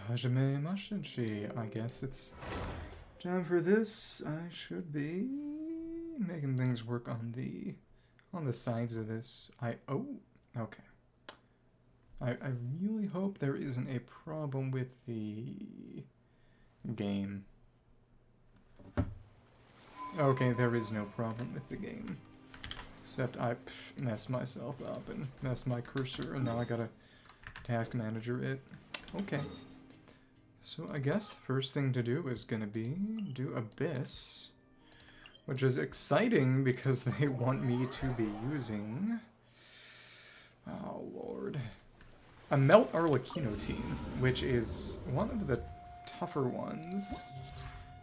Hajime Mashinchi. I guess it's time for this. I should be making things work on the sides of this. Okay. I really hope there isn't a problem with the game. Okay, there is no problem with the game. Except I messed myself up and messed my cursor, and now I gotta task manager it. Okay. So I guess the first thing to do is gonna be do Abyss. Which is exciting because they want me to be using... Oh, Lord. A Melt Arlecchino team, which is one of the tougher ones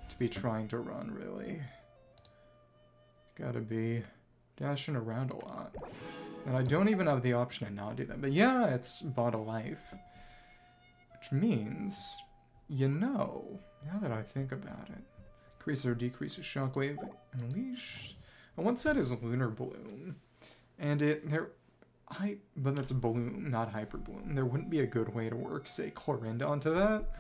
to be trying to run, really. Gotta be dashing around a lot. And I don't even have the option to not do that. But yeah, it's bought a life. Which means, you know, now that I think about it, increases or decreases shockwave unleashed. On one side is Lunar-Bloom. And but that's Bloom, not Hyper Bloom. There wouldn't be a good way to work, say, Clorinde onto that.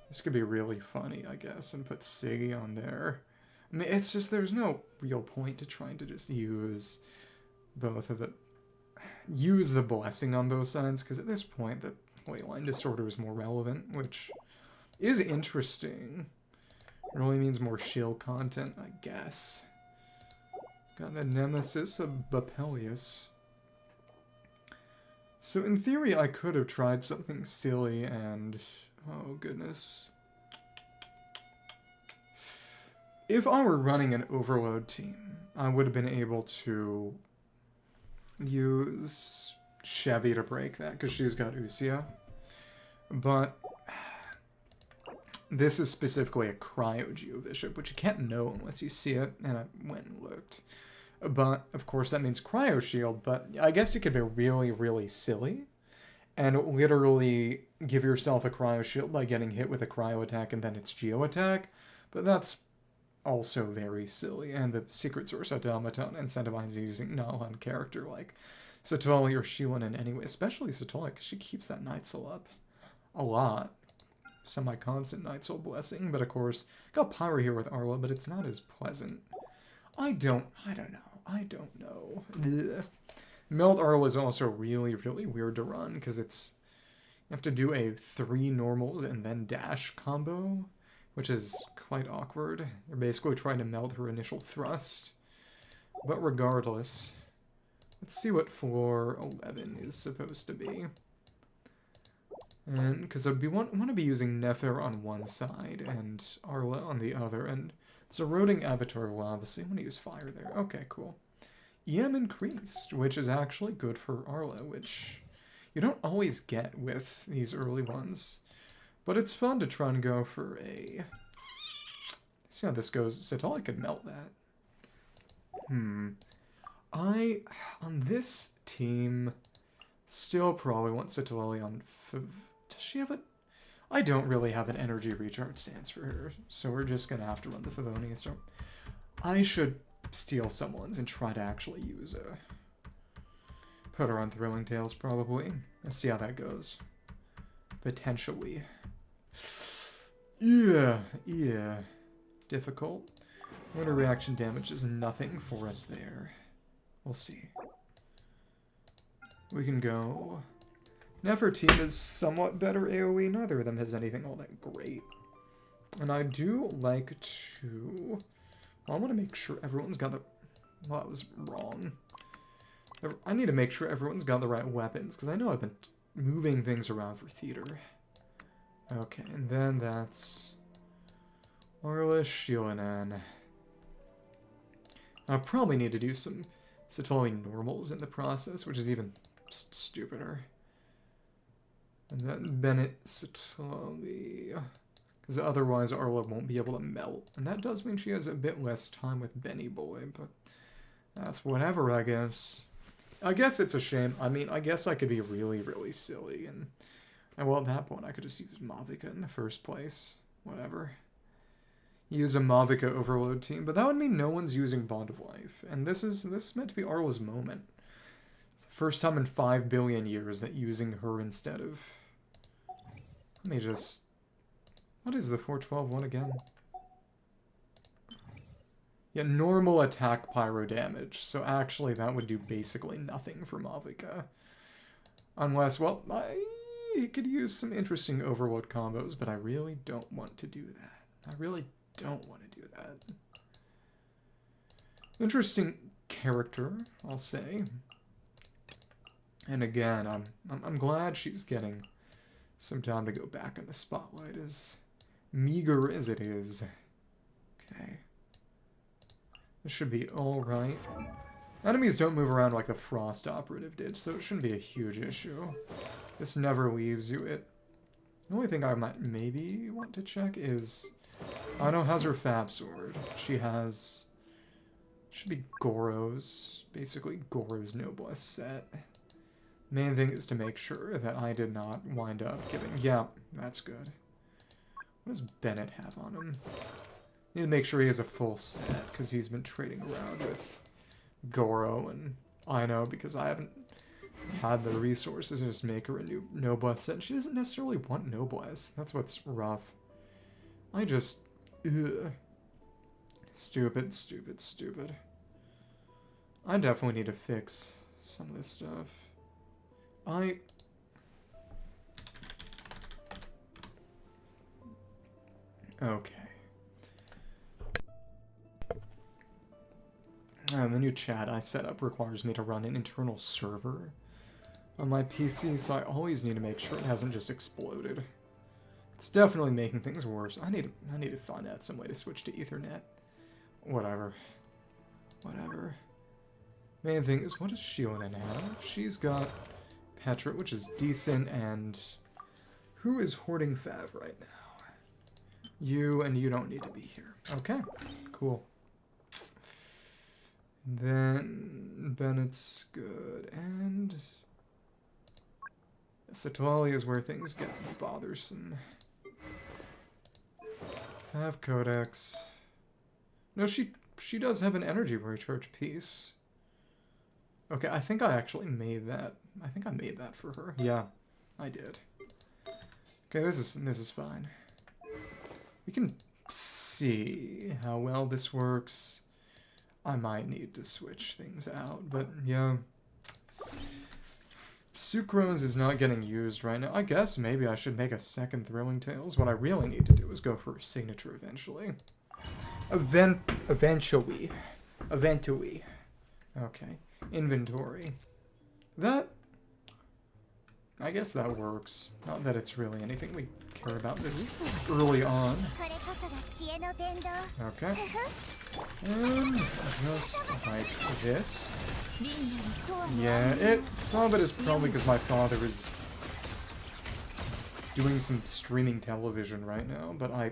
This could be really funny, I guess, and put Siggy on there. I mean, it's just, there's no real point to trying to just use both of the... Use the blessing on both sides, because at this point, the Leyline Disorder is more relevant, which is interesting. It really means more shield content, I guess. Got the Nemesis of Bapelius. So in theory, I could have tried something silly and... Oh, goodness. If I were running an overload team, I would have been able to use Chevy to break that, because she's got Usia. But this is specifically a Cryo Geobishop, which you can't know unless you see it, and I went and looked. But, of course, that means Cryo Shield, but I guess you could be really, really silly and literally give yourself a Cryo Shield by getting hit with a Cryo attack and then it's Geo attack. But that's also very silly, and the Secret Source Automaton incentivizes using non character like Citlali or Xilonen anyway, especially Citlali, because she keeps that Night Soul up a lot. Semi-constant Night Soul Blessing, but of course, got Pyro here with Arla, but it's not as pleasant. I don't know. Ugh. Melt Arla is also really, really weird to run, because it's... You have to do a 3 normals and then dash combo, which is quite awkward. You're basically trying to melt her initial thrust. But regardless, let's see what floor 11 is supposed to be. And, because I want to be using Nefer on one side and Arla on the other, and it's eroding Avatar will obviously want to use fire there. Okay, cool. EM increased, which is actually good for Arla, which you don't always get with these early ones. But it's fun to try and go for a... See how this goes. Citlali could melt that. On this team, still probably want Citlali on... Does she have a... I don't really have an energy recharge stance for her, so we're just going to have to run the Favonius. So I should steal someone's and try to actually use a... Put her on Thrilling Tales, probably. Let's see how that goes. Potentially. Yeah. Difficult. Water reaction damage is nothing for us there. We'll see. We can go... Nefer team is somewhat better AoE. Neither of them has anything all that great. And I do like to... Well, I want to make sure everyone's got the... Well, that was wrong. I need to make sure everyone's got the right weapons, because I know I've been moving things around for theater. Okay, and then that's... Arla Xilonen. I'll probably need to do some Citlali normals in the process, which is even stupider. And then Bennett Citlali... Because otherwise Arla won't be able to melt. And that does mean she has a bit less time with Benny Boy, but... That's whatever, I guess. I guess it's a shame. I mean, I guess I could be really, really silly. And well, at that point, I could just use Mavica in the first place. Whatever. Use a Mavica overload team. But that would mean no one's using Bond of Life. And this is meant to be Arla's moment. It's the first time in 5 billion years that using her instead of... Let me just What is the 412 one again? Yeah, normal attack pyro damage. So actually that would do basically nothing for Mavica. Unless, well, I could use some interesting overload combos, but I really don't want to do that. I really don't want to do that. Interesting character, I'll say. And again, I'm glad she's getting some time to go back in the spotlight, as meager as it is. Okay. This should be alright. Enemies don't move around like the Frost Operative did, so it shouldn't be a huge issue. This never leaves you it. The only thing I might maybe want to check is... Aino has her Fab Sword. She has... Should be Goro's. Basically, Goro's Noblesse set. Main thing is to make sure that I did not wind up giving... Yeah, that's good. What does Bennett have on him? Need to make sure he has a full set, because he's been trading around with Goro and Aino, because I haven't had the resources to just make her a new Noblesse set. She doesn't necessarily want Noblesse. That's what's rough. I just... Ugh. Stupid, stupid, stupid. I definitely need to fix some of this stuff. Okay. The new chat I set up requires me to run an internal server on my PC, so I always need to make sure it hasn't just exploded. It's definitely making things worse. I need to find out some way to switch to Ethernet. Whatever. Whatever. Main thing is, what does Xilonen have? She's got Petra, which is decent, and who is hoarding Fav right now? You, and you don't need to be here. Okay, cool. Then Bennett's good, and Citlali is where things get bothersome. Fav Codex. No, she does have an energy recharge piece. Okay, I think I actually made that. I think I made that for her. Yeah, I did. Okay, this is fine. We can see how well this works. I might need to switch things out, but yeah. Sucrose is not getting used right now. I guess maybe I should make a second Thrilling Tales. What I really need to do is go for a signature eventually. Eventually. Okay. Inventory. That... I guess that works. Not that it's really anything we care about this early on. Okay. And just like this. Yeah, some of it is probably because my father is doing some streaming television right now, but I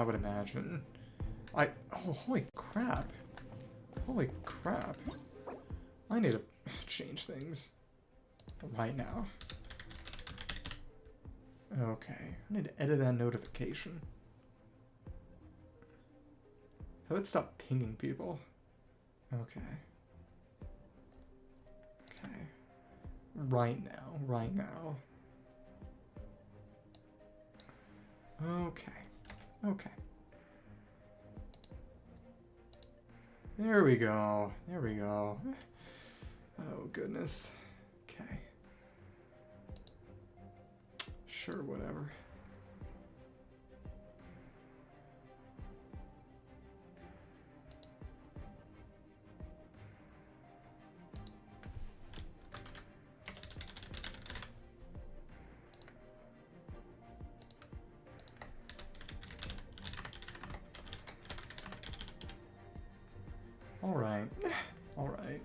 would imagine. Oh, holy crap. Holy crap. I need to change things right now. Okay, I need to edit that notification. How about stop pinging people? Okay. Okay. Right now. Okay. Okay. There we go. There we go. Oh, goodness. Okay. Sure, whatever. All right. All right.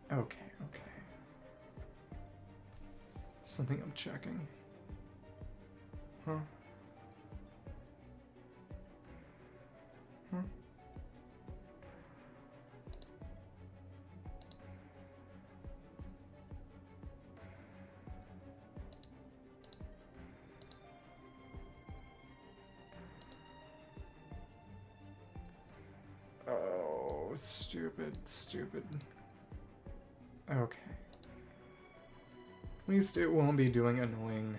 Okay, okay. Something I'm checking. Huh? Huh? Oh, stupid, stupid. Okay. At least it won't be doing annoying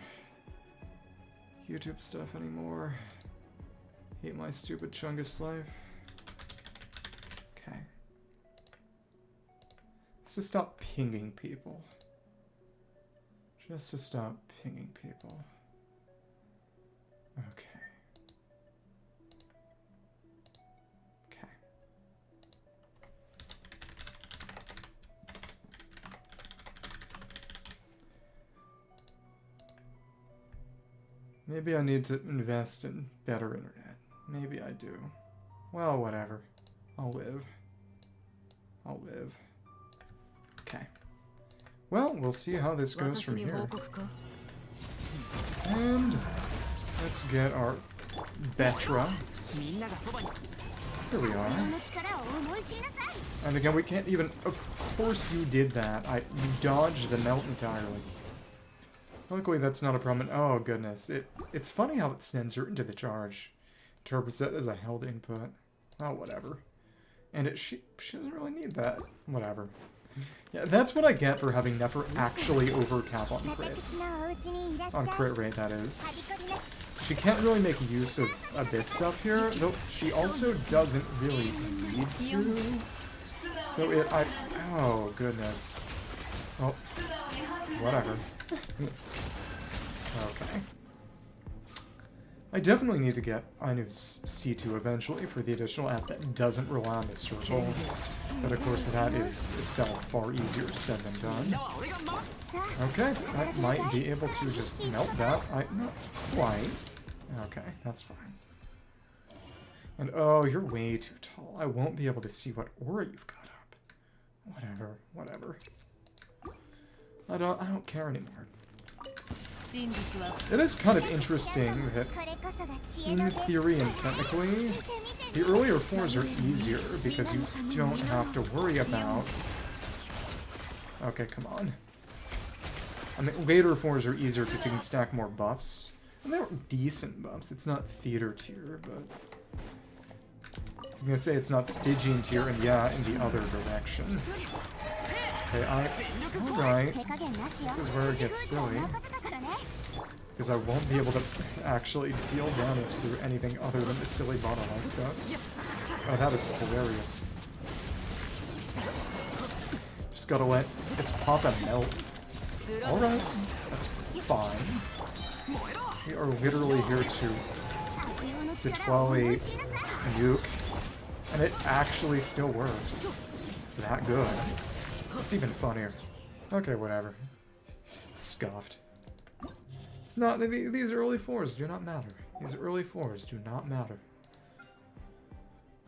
YouTube stuff anymore. Hate my stupid Chungus life. Okay. Let's just stop pinging people. Just to stop pinging people. Okay. Okay. Maybe I need to invest in better internet. Maybe I do. Well, whatever. I'll live. I'll live. Okay. Well, we'll see how this goes from here. And let's get our Betra. Here we are. And again, we can't even... Of course you did that. You dodged the melt entirely. Luckily, that's not a problem. Oh, goodness. It's funny how it sends her into the charge. Interprets it as a held input. Oh, whatever. And she doesn't really need that. Whatever. Yeah, that's what I get for having Nefer actually overcap on crit. On crit rate, that is. She can't really make use of Abyss stuff here, though she also doesn't really need to. So oh, goodness. Oh, whatever. Okay. I definitely need to get Aino's C2 eventually for the additional app that doesn't rely on the circle. But of course that is itself far easier said than done. Okay, I might be able to just melt that. Not quite. Okay, that's fine. And oh, you're way too tall. I won't be able to see what aura you've got up. Whatever. I don't care anymore. It is kind of interesting that, in theory and technically, the earlier 4s are easier because you don't have to worry about... Okay, come on. I mean, later 4s are easier because you can stack more buffs. And they're decent buffs. It's not theater tier, but... I was gonna say it's not Stygian tier, and yeah, in the other direction. Okay, alright. This is where it gets silly. Because I won't be able to actually deal damage through anything other than the silly bottle life stuff. Oh, that is hilarious. Just gotta let its Papa melt. Alright, that's fine. We are literally here to Citlali nuke, and it actually still works. It's that good. It's even funnier. Okay, whatever. Scuffed. It's not... These early 4s do not matter. These early 4s do not matter.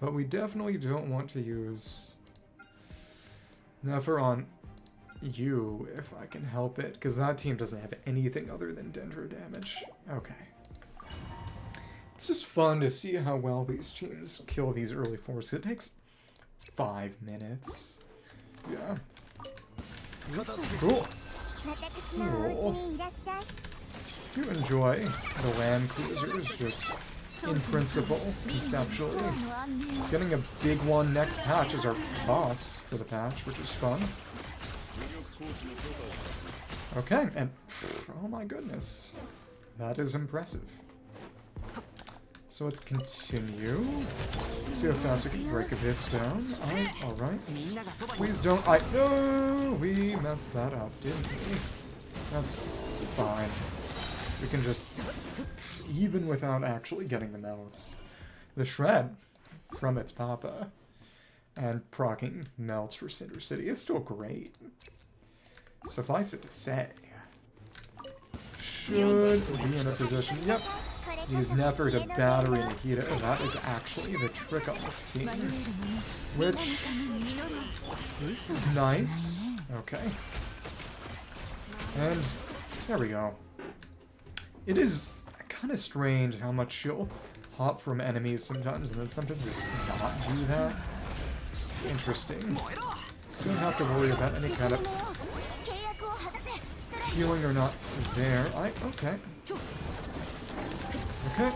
But we definitely don't want to use Nefer on you, if I can help it, because that team doesn't have anything other than Dendro damage. Okay. It's just fun to see how well these teams kill these early 4s. It takes 5 minutes. Yeah. Cool. Cool. Do enjoy the land cruisers, just in principle, conceptually. Getting a big one next patch is our boss for the patch, which is fun. Okay, and oh my goodness, that is impressive. So let's continue. See how fast we can break this down. Alright. Please don't. No! We messed that up, didn't we? That's fine. We can just, even without actually getting the melts, the shred from its Papa and proccing melts for Cinder City is still great. Suffice it to say, should be in a position. Yep. Use Nefer to battery Nahida. That is actually the trick on this team. Which is nice. Okay. And there we go. It is kind of strange how much she'll hop from enemies sometimes and then sometimes just not do that. It's interesting. You don't have to worry about any kind of healing or not there. Okay. Okay.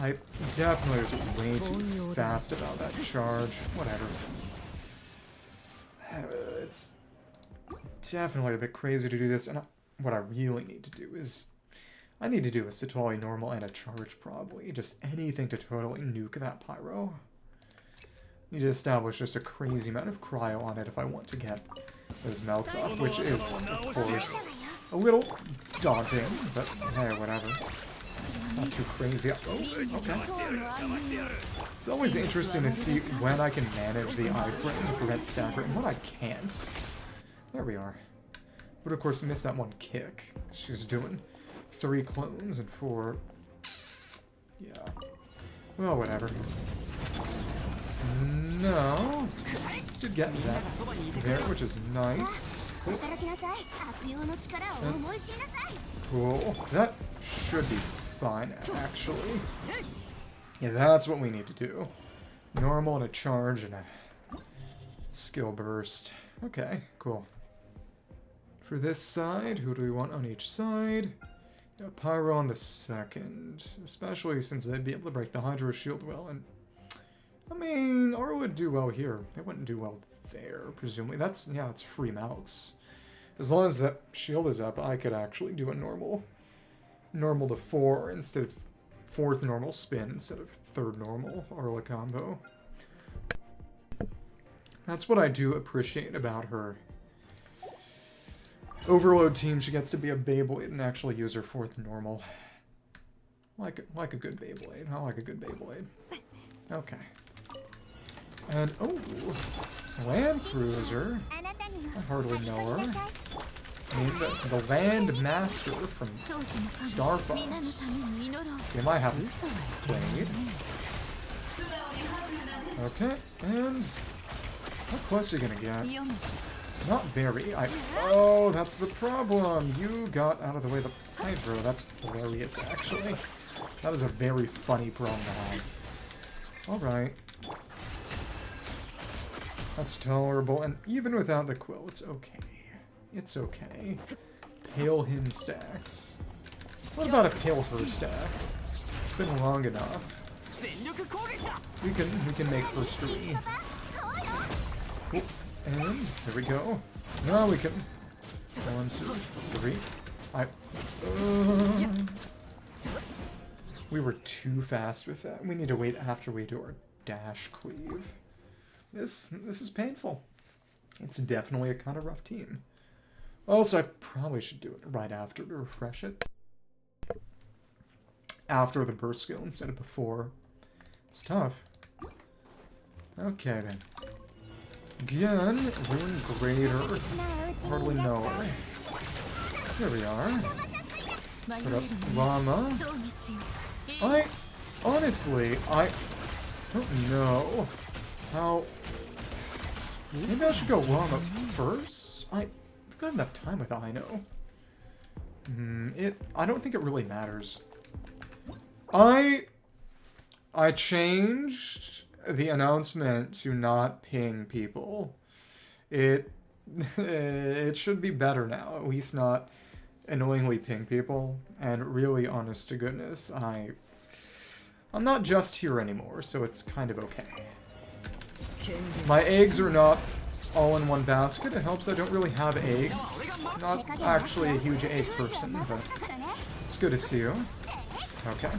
I definitely was way too fast about that charge. Whatever. It's definitely a bit crazy to do this, and what I really need to do is... I need to do a Citlali normal and a charge, probably. Just anything to totally nuke that pyro. Need to establish just a crazy amount of cryo on it if I want to get those melts off, which is, of course, a little daunting, but hey, whatever. Not too crazy. Oh, okay. It's always interesting to see when I can manage the iframe to prevent stagger and when I can't. There we are. But of course, miss that one kick. She's doing 3 clones and 4... Yeah. Well, whatever. No. Did get that there, which is nice. Cool. That should be fine, actually. Yeah, that's what we need to do. Normal and a charge and a skill burst. Okay, cool. For this side, who do we want on each side? Yeah, Pyro on the second. Especially since they'd be able to break the Hydro Shield well. And I mean, Aura would do well here. They wouldn't do well there, presumably. That's, yeah, it's free mounts. As long as that shield is up, I could actually do a normal to 4 instead of 4th normal spin instead of 3rd normal Arla combo. That's what I do appreciate about her. Overload team, she gets to be a Beyblade and actually use her 4th normal. Like a good Beyblade. I like a good Beyblade. Okay. And, oh, Land Cruiser. I hardly know her. I mean, the Land Master from Star Fox. They might have played. Okay, and what quest are you gonna get? Not very. Oh, that's the problem. You got out of the way the Hydro. That's hilarious, actually. That is a very funny problem to have. Alright. That's tolerable, and even without the quill, it's okay. It's okay. Pale him stacks. What about a pale her stack? It's been long enough. We can make history. Oh, and there we go. Now we can. 1, 2, 3. We were too fast with that. We need to wait after we do our dash cleave. This is painful. It's definitely a kind of rough team. Also, I probably should do it right after to refresh it. After the burst skill instead of before. It's tough. Okay then. Again, Rune Grader. Hardly know her. Here we are. Put up Llama. Honestly, I don't know how... Maybe I should go Llama first? I've got enough time with Aino. I don't think it really matters. I changed the announcement to not ping people. It should be better now, at least not annoyingly ping people. And really, honest to goodness, I'm not just here anymore, so it's kind of okay. My eggs are not all in one basket. It helps I don't really have eggs. Not actually a huge egg person, but it's good to see you. Okay.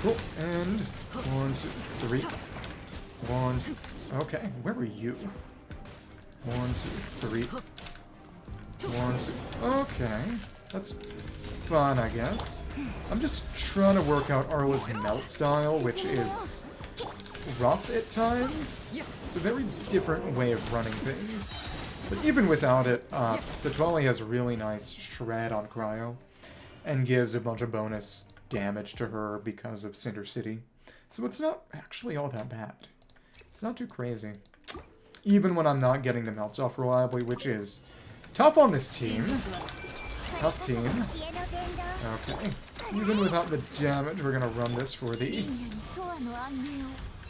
Cool. And 1, 2, 3. 1, 2. Okay, where were you? 1, 2, 3. 1, 2. Okay. That's fun, I guess. I'm just trying to work out Arla's melt style, which is rough at times. It's a very different way of running things. But even without it, Citlali has a really nice shred on cryo and gives a bunch of bonus damage to her because of Cinder City. So it's not actually all that bad. It's not too crazy. Even when I'm not getting the melts off reliably, which is tough on this team. Tough team. Okay. Even without the damage, we're gonna run this for the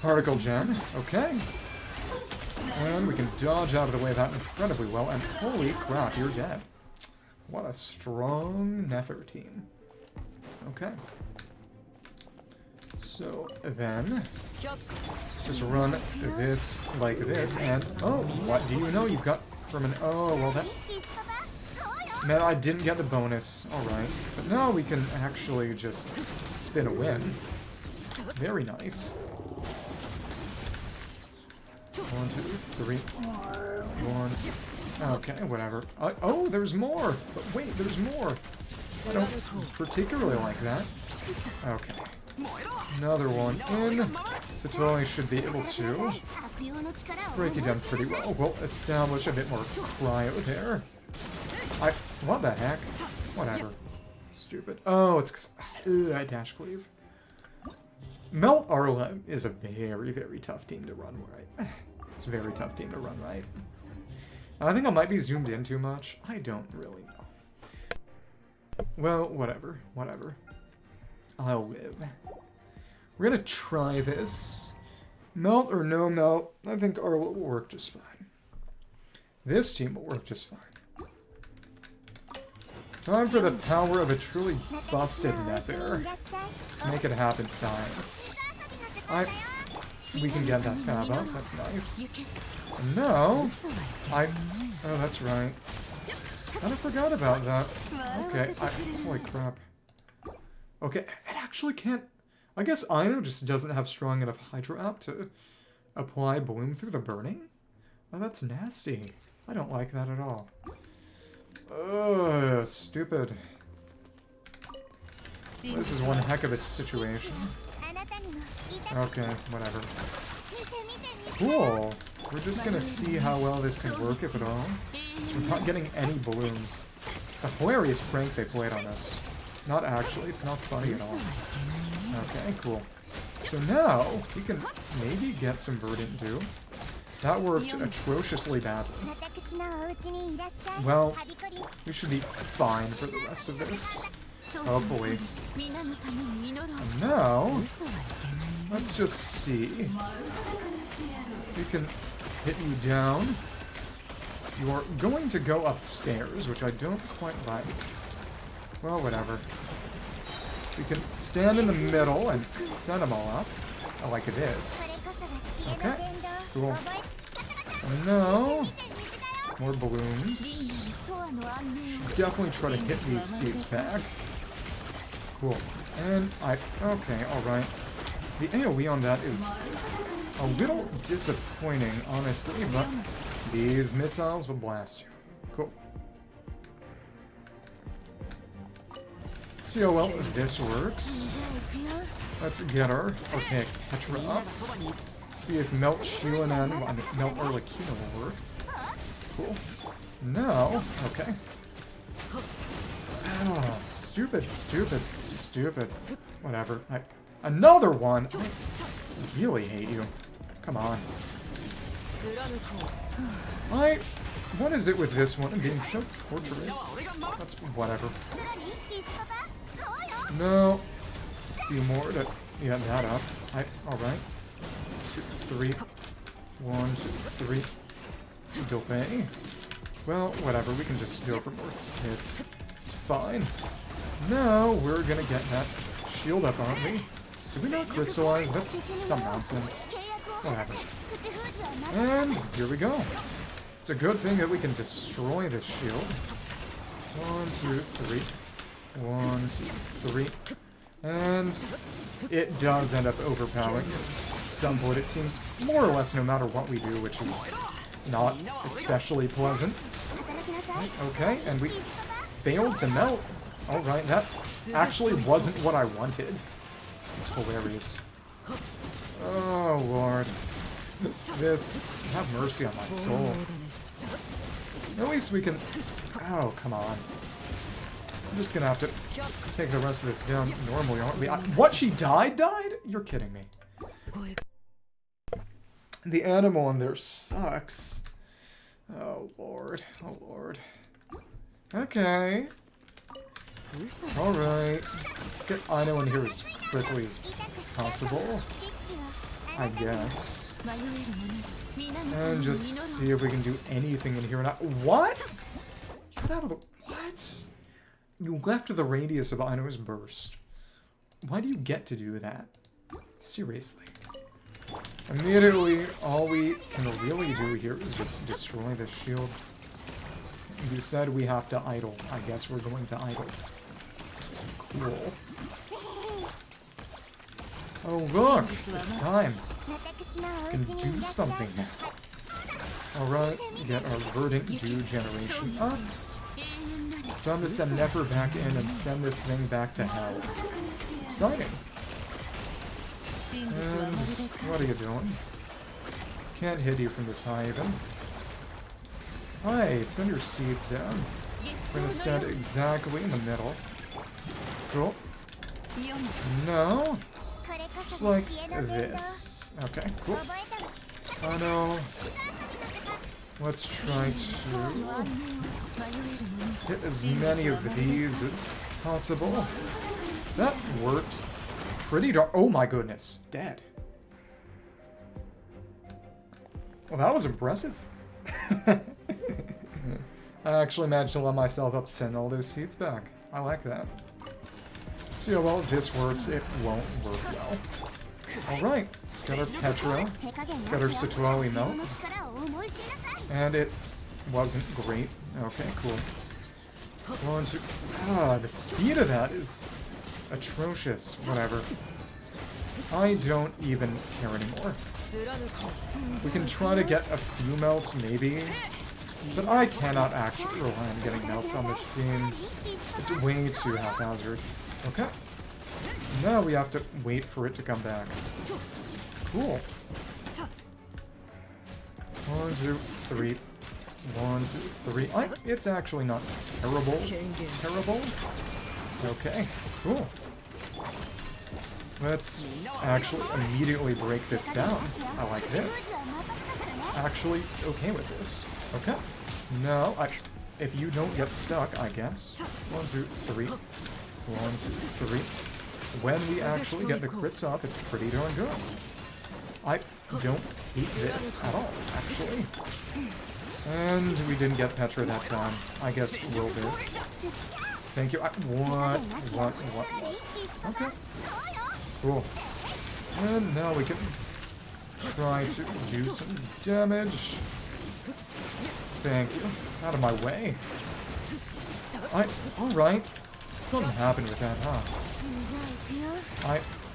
particle gem. Okay. And we can dodge out of the way of that incredibly well. And holy crap, you're dead. What a strong Nefer team. Okay. So then, let's just run this like this, and oh, what do you know? You've got from an oh, well Man, I didn't get the bonus. Alright. But now we can actually just spin a win. Very nice. 1, 2, 3. 1, 2. Okay, whatever. Oh, there's more! But wait, there's more! I don't particularly like that. Okay. Another one in. Citlali should be able to break it down pretty well. We'll establish a bit more cryo there. What the heck? Whatever. Stupid. Oh, it's because I dash cleave. Melt Arla is a very, very tough team to run right. It's a very tough team to run right. I think I might be zoomed in too much. I don't really know. Well, whatever. Whatever. I'll live. We're gonna try this. Melt or no melt, I think Arla will work just fine. This team will work just fine. Time for the power of a truly busted Nefer. Let's make it happen, science. We can get that fab up, that's nice. No! Oh, that's right. Kind of forgot about that. Okay, holy crap. Okay, it actually can't... I guess Aino just doesn't have strong enough Hydro App to apply Bloom through the burning? Oh, that's nasty. I don't like that at all. Ugh, stupid. This is one heck of a situation. Okay, whatever. Cool. We're just gonna see how well this can work, if at all. We're not getting any blooms. It's a hilarious prank they played on us. Not actually, it's not funny at all. Okay, cool. So now, we can maybe get some Verdant too. That worked atrociously badly. Well, we should be fine for the rest of this. Hopefully. And now, let's just see. We can hit you down. You're going to go upstairs, which I don't quite like. Well, whatever. We can stand in the middle and set them all up. Like this. Okay, cool. And now, more balloons. Should definitely try to hit these seats back. Cool. And okay, alright. The AoE on that is a little disappointing, honestly, but these missiles will blast you. Cool. Let's see how well this works. Let's get our Archaic Petra up. See if Melt Xilonen and Melt Arlecchino will work. Cool. No. Okay. Oh, stupid, stupid, stupid. Whatever. Another one! I really hate you. Come on. What is it with this one? I'm being so torturous. That's whatever. No. A few more to get that up. Alright. 2, 3. 1, 2, 3. Dope. Well, whatever. We can just go for more hits. It's fine. Now we're gonna get that shield up, aren't we? Did we not crystallize? That's some nonsense. Whatever. And here we go. It's a good thing that we can destroy this shield. 1, 2, 3. 1, 2, 3. And it does end up overpowering some point, it seems, more or less, no matter what we do, which is not especially pleasant. Okay, and we failed to melt. Alright, that actually wasn't what I wanted. It's hilarious. Oh, Lord. This... have mercy on my soul. At least we can... Oh, come on. I'm just gonna have to take the rest of this down normally, aren't we? What? She died? You're kidding me. The animal in there sucks. Oh, Lord. Oh, Lord. Okay. Alright. Let's get Aino in here as quickly as possible. I guess. And just see if we can do anything in here or not. What? Get out of the... What? You left the radius of Aino's burst. Why do you get to do that? Seriously. Immediately, all we can really do here is just destroy the shield. You said we have to idle. I guess we're going to idle. Cool. Oh look! It's time! We can do something now. Alright, get our verdant dew generation up. It's time to send Nefer back in and send this thing back to hell. Exciting! And what are you doing? Can't hit you from this high even. Hi, send your seeds down. We're gonna stand exactly in the middle. Cool. No. Just like this. Okay, cool. Oh no. Let's try to hit as many of these as possible. That worked pretty dark. Oh my goodness. Dead. Well, that was impressive. I actually managed to let myself up send all those seeds back. I like that. See how well this works. It won't work well. Alright. Got our Petra. Got our Citlali Melt. And it wasn't great. Okay, cool. One, two. Ah, the speed of that is atrocious. Whatever. I don't even care anymore. We can try to get a few melts, maybe. But I cannot actually rely on getting melts on this team. It's way too haphazard. Okay. Now we have to wait for it to come back. Cool. 1, 2, 3. 1, 2, 3. It's actually not terrible. Terrible. Okay. Cool. Let's actually immediately break this down. I like this. Actually okay with this. Okay. No, if you don't get stuck, I guess. 1, 2, 3. 1, 2, 3. When we actually get the crits up, it's pretty darn good. I don't hate this at all, actually. And we didn't get Petra that time. I guess we'll do. Thank you. What? Okay. Cool. And now we can try to do some damage. Thank you. Out of my way. Alright. Something happened with that, huh?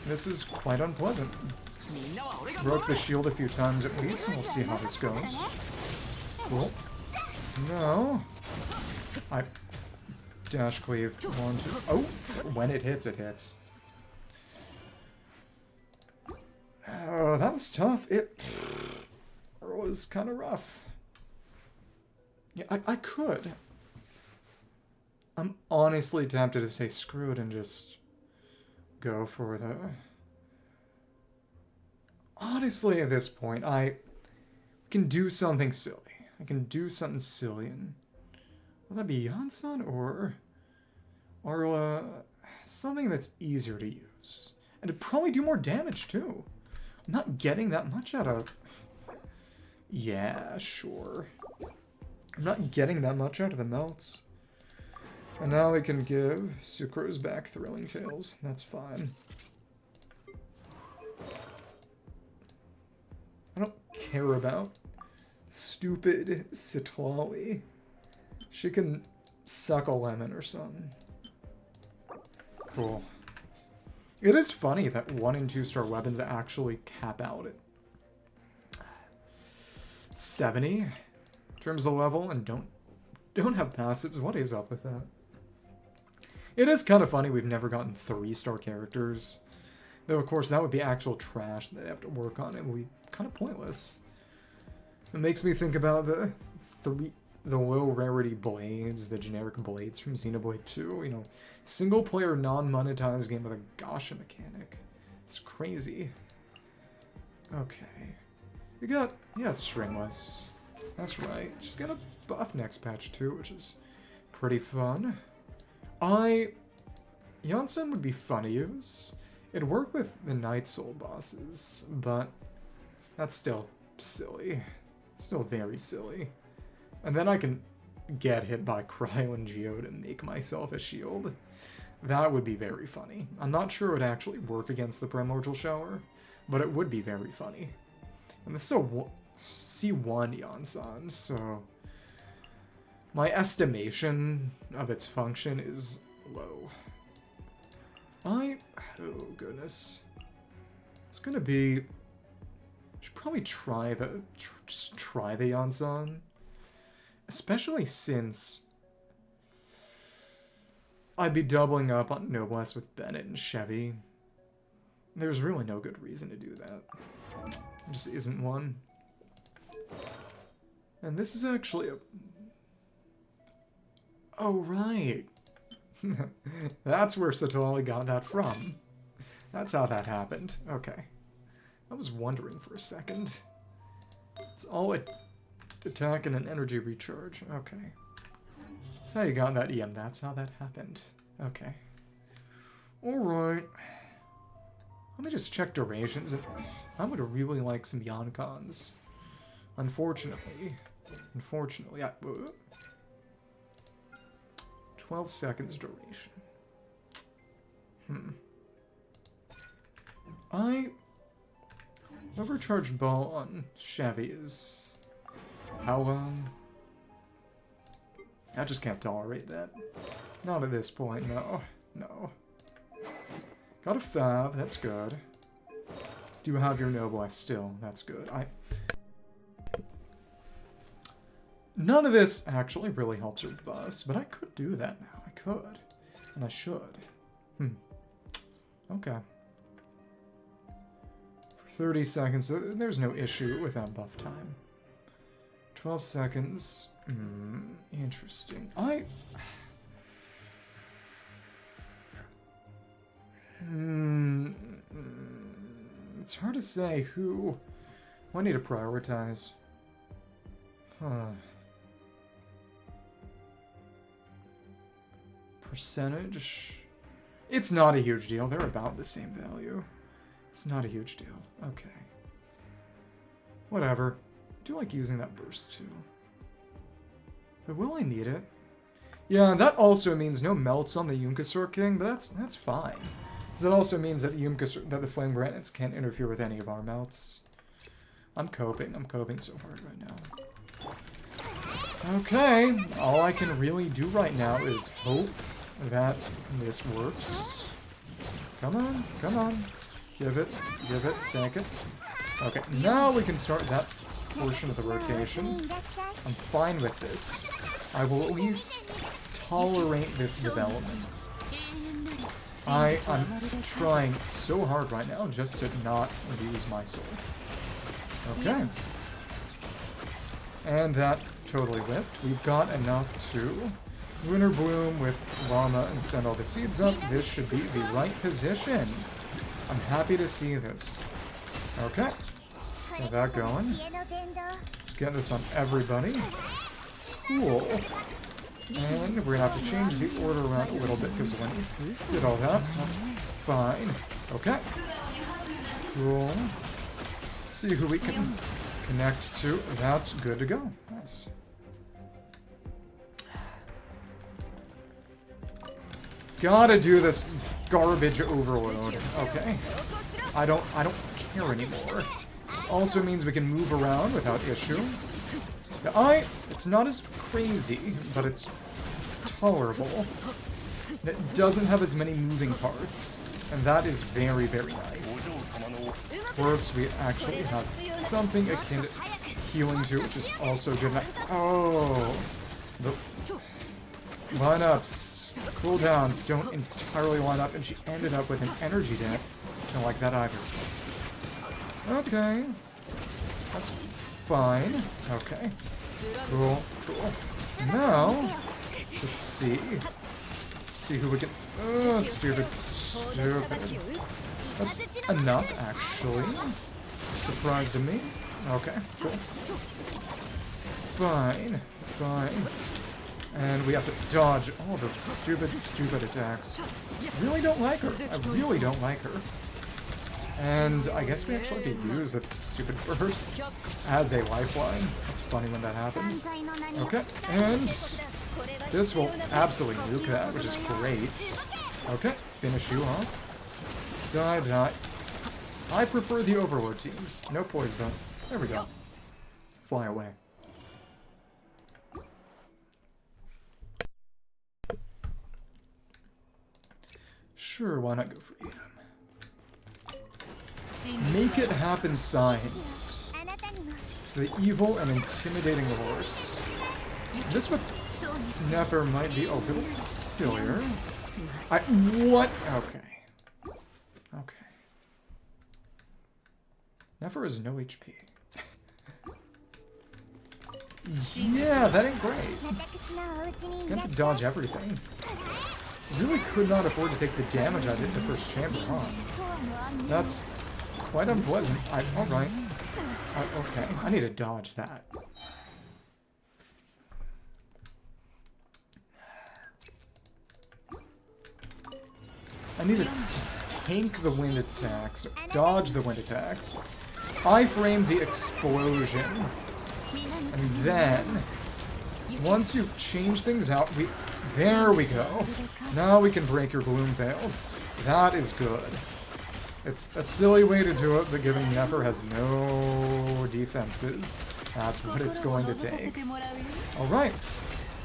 This is quite unpleasant. Broke the shield a few times at least, and we'll see how this goes. Cool. No. Dash cleave. 1, 2. Oh! When it hits, it hits. Oh, that was tough. It was kind of rough. Yeah, I could. I'm honestly tempted to say screw it and just go for the... Honestly, at this point, I can do something silly. I can do something silly, and... Will that be Yansan or something that's easier to use? And it'd probably do more damage, too. I'm not getting that much out of... Yeah, sure. I'm not getting that much out of the melts. And now we can give Sucrose back Thrilling Tales. That's fine. I don't care about stupid Citlali. She can suck a lemon or something. Cool. It is funny that 1 and 2 star weapons actually cap out at 70 in terms of level and don't have passives. What is up with that? It is kind of funny we've never gotten 3-star characters. Though, of course, that would be actual trash that they have to work on. It would be kind of pointless. It makes me think about the low-rarity blades, the generic blades from Xenoblade 2. You know, single-player, non-monetized game with a gacha mechanic. It's crazy. Okay. You got... Yeah, it's stringless. That's right. Just got a buff next patch, too, which is pretty fun. Yansan would be fun to use. It'd work with the Night Soul bosses, but that's still silly. Still very silly. And then I can get hit by Cryo and Geo to make myself a shield. That would be very funny. I'm not sure it would actually work against the Primordial Shower, but it would be very funny. And this is a C1 Yansan, so... My estimation of its function is low. Oh goodness. It's gonna be... Should probably try the... Just try the Yansan. Especially since... I'd be doubling up on Noblesse with Bennett and Chevy. There's really no good reason to do that. There just isn't one. And this is actually a... Oh, right. That's where Citlali got that from. That's how that happened. Okay. I was wondering for a second. It's all an attack and an energy recharge. Okay. That's how you got that EM. That's how that happened. Okay. Alright. Let me just check durations. I would really like some Yonkons. Unfortunately. Unfortunately. 12 seconds duration. Overcharged ball on Chevy is... How long? I just can't tolerate that. Not at this point, no. No. Got a Fab, that's good. Do you have your Noblesse still? That's good. None of this actually really helps her buffs, but I could do that now. I could. And I should. Okay. For 30 seconds, there's no issue with that buff time. 12 seconds. Interesting. It's hard to say who... I need to prioritize. Percentage? It's not a huge deal. They're about the same value. It's not a huge deal. Okay. Whatever. I do like using that burst too. But will I need it? Yeah, that also means no melts on the Yunkasor King, but that's fine. Because that also means that the Flame Granites can't interfere with any of our melts. I'm coping so hard right now. Okay, all I can really do right now is hope that this works. Come on, come on. Give it, take it. Okay, now we can start that portion of the rotation. I'm fine with this. I will at least tolerate this development. I'm trying so hard right now just to not use my soul. Okay. And that totally whipped. We've got enough to Lunar Bloom with Lauma and send all the seeds up. This should be the right position. I'm happy to see this. Okay. Get that going. Let's get this on everybody. Cool. And we're gonna have to change the order around a little bit because when we did all that, that's fine. Okay. Cool. Let's see who we can connect to. That's good to go. Nice. Gotta do this garbage overload. Okay. I don't care anymore. This also means we can move around without issue. It's not as crazy, but it's tolerable. It doesn't have as many moving parts, and that is very, very nice. Works, we actually have something akin to healing too, which is also good. Oh, the lineups, cooldowns don't entirely line up, and she ended up with an energy deck. Don't like that either. Okay, that's fine. Okay, cool, cool. Now, let's just see who we can. Oh, stupid. That's enough, actually. Surprise to me. Okay, cool. Fine, fine. And we have to dodge all the stupid attacks. Really don't like her. I really don't like her. And I guess we actually have to use the stupid burst as a lifeline. That's funny when that happens. Okay, and this will absolutely nuke that, which is great. Okay, finish you off. Die, die. I prefer the overload teams. No poison. There we go. Fly away. Sure, why not go for EM? Make it happen, science. It's the evil and intimidating horse. This with Nefer might be a little sillier. What? Okay. Okay. Nefer has no HP. Yeah, that ain't great. You have to dodge everything. Really could not afford to take the damage I did in the first chamber, huh? That's quite unpleasant. Alright. Okay, I need to dodge that. I need to just tank the wind attacks, dodge the wind attacks, I-frame the explosion, and then, once you change things out, there we go. Now we can break your Gloom Veil. That is good. It's a silly way to do it, but given Nefer has no defenses, that's what it's going to take. Alright.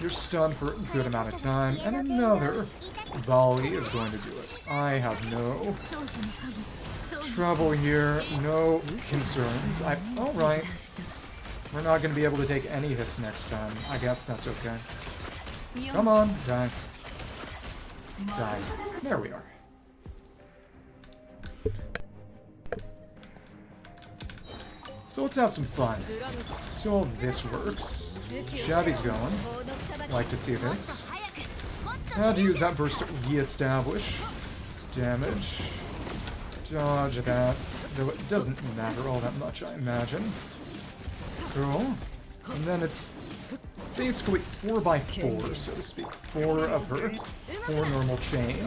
You're stunned for a good amount of time, and another volley is going to do it. I have no trouble here, no concerns. Alright. We're not going to be able to take any hits next time. I guess that's okay. Come on, die. Die. There we are. So let's have some fun. See how all this works. Shabby's going. Like to see this. How to use that burst to re-establish damage. Dodge that. Though it doesn't matter all that much, I imagine. Cool. And then it's basically 4x4, so to speak. 4 of her. 4 normal chain.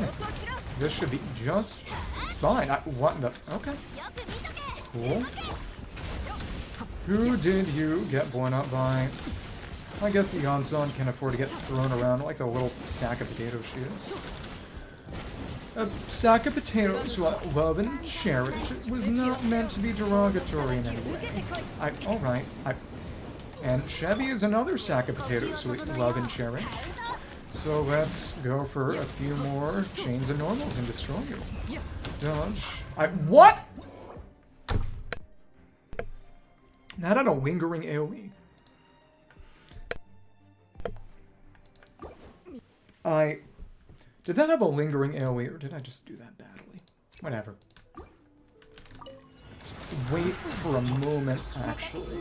This should be just fine. What the? Okay. Cool. Who did you get blown up by? I guess Yon-san can afford to get thrown around like the little sack of potatoes she is. A sack of potatoes who I love and cherish. It was not meant to be derogatory in any way. Alright. And Chevy is another sack of potatoes who we love and cherish. So let's go for a few more chains of normals and destroy you. Dodge. What?! That had a lingering AoE. Did that have a lingering AoE, or did I just do that badly? Whatever. Let's wait for a moment, actually.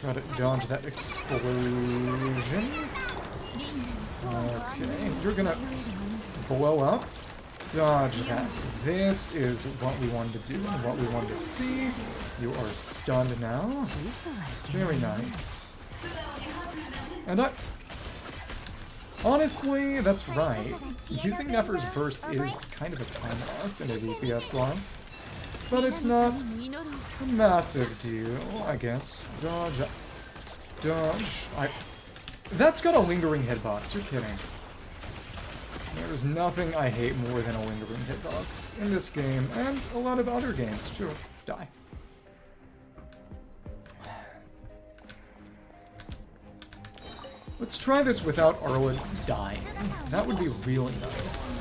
Try to dodge that explosion. Okay, you're gonna blow up. Dodge that. This is what we wanted to do and what we wanted to see. You are stunned now. Very nice. And honestly, that's right. Using Nefer's burst is kind of a time loss and a DPS loss. But it's not a massive deal, I guess. Dodge. Dodge. That's got a lingering hitbox. You're kidding. There's nothing I hate more than a lingering hitbox in this game, and a lot of other games, too. Die. Let's try this without Arla dying. That would be really nice.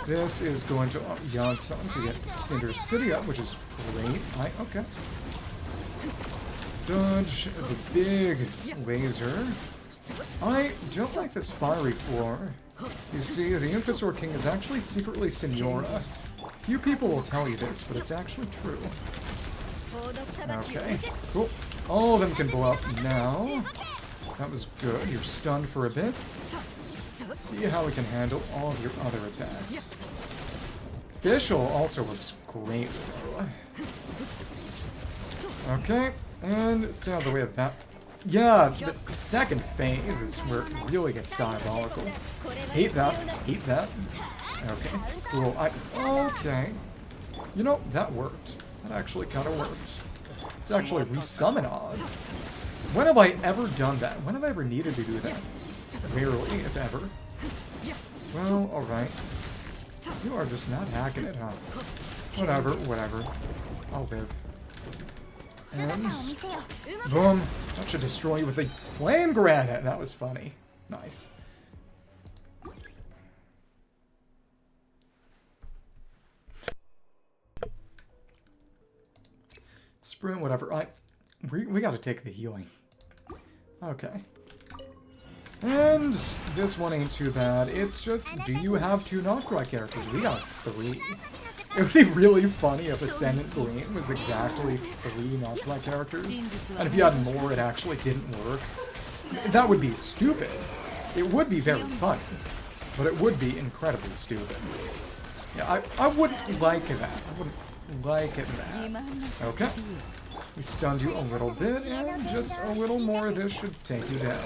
This is going to Yon-san to get Cinder City up, which is great. Okay. Dodge the big laser. I don't like this fiery floor. You see, the Infesor King is actually secretly Signora. Few people will tell you this, but it's actually true. Okay, cool. All of them can blow up now. That was good. You're stunned for a bit. Let's see how we can handle all of your other attacks. Fischl also works great, though. Okay, and stay out of the way of that. Yeah, the second phase is where it really gets diabolical. Hate that. Hate that. Okay, cool. Okay. You know, that worked. That actually kind of worked. It's actually resummon Oz. When have I ever done that? When have I ever needed to do that? Rarely, if ever. Well, alright. You are just not hacking it, huh? Whatever, whatever. I'll live. And boom. That should destroy you with a flame granite. That was funny. Nice. Sprint, whatever. We gotta take the healing. Okay. And this one ain't too bad. It's just, do you have 2 Noctri characters? We got 3. It would be really funny if Ascendant Gleam was exactly 3 Noctri characters. And if you had more, it actually didn't work. That would be stupid. It would be very funny. But it would be incredibly stupid. Yeah, I wouldn't like that. I wouldn't like it that. Okay. We stunned you a little bit, and just a little more of this should take you down.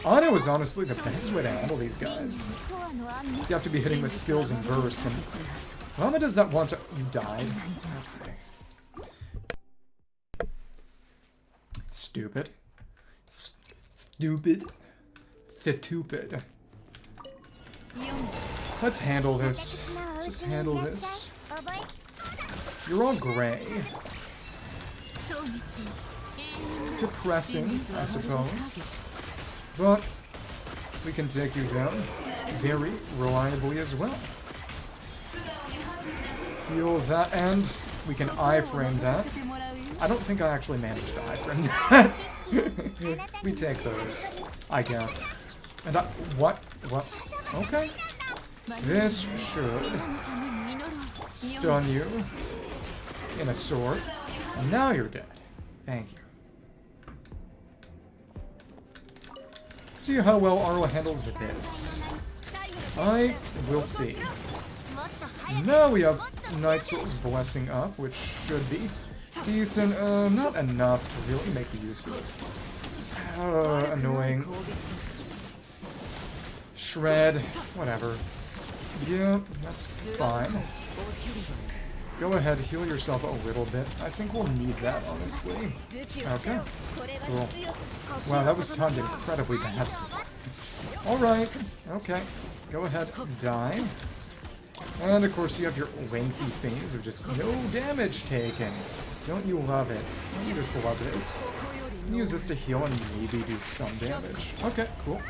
Aino is honestly the best way to handle these guys. So you have to be hitting with skills and bursts, and Lauma does that once. You died. Okay. Stupid. Stupid. Stupid. Let's handle this. Let's just handle this. You're all gray. Depressing, I suppose. But we can take you down very reliably as well. Heal that, and we can iframe that. I don't think I actually managed to iframe that. We take those, I guess. And what? Okay. This should stun you in a sword. And now you're dead. Thank you. Let's see how well Arla handles this. I will see. Now we have Night Soul's Blessing up, which should be decent. Not enough to really make use of it. Annoying. Shred. Whatever. Yeah, that's fine. Go ahead, heal yourself a little bit. I think we'll need that, honestly. Okay. Cool. Wow, that was timed incredibly bad. Alright. Okay. Go ahead, die. And of course you have your lengthy things of just no damage taken. Don't you love it? Don't you just love this? Use this to heal and maybe do some damage. Okay, cool.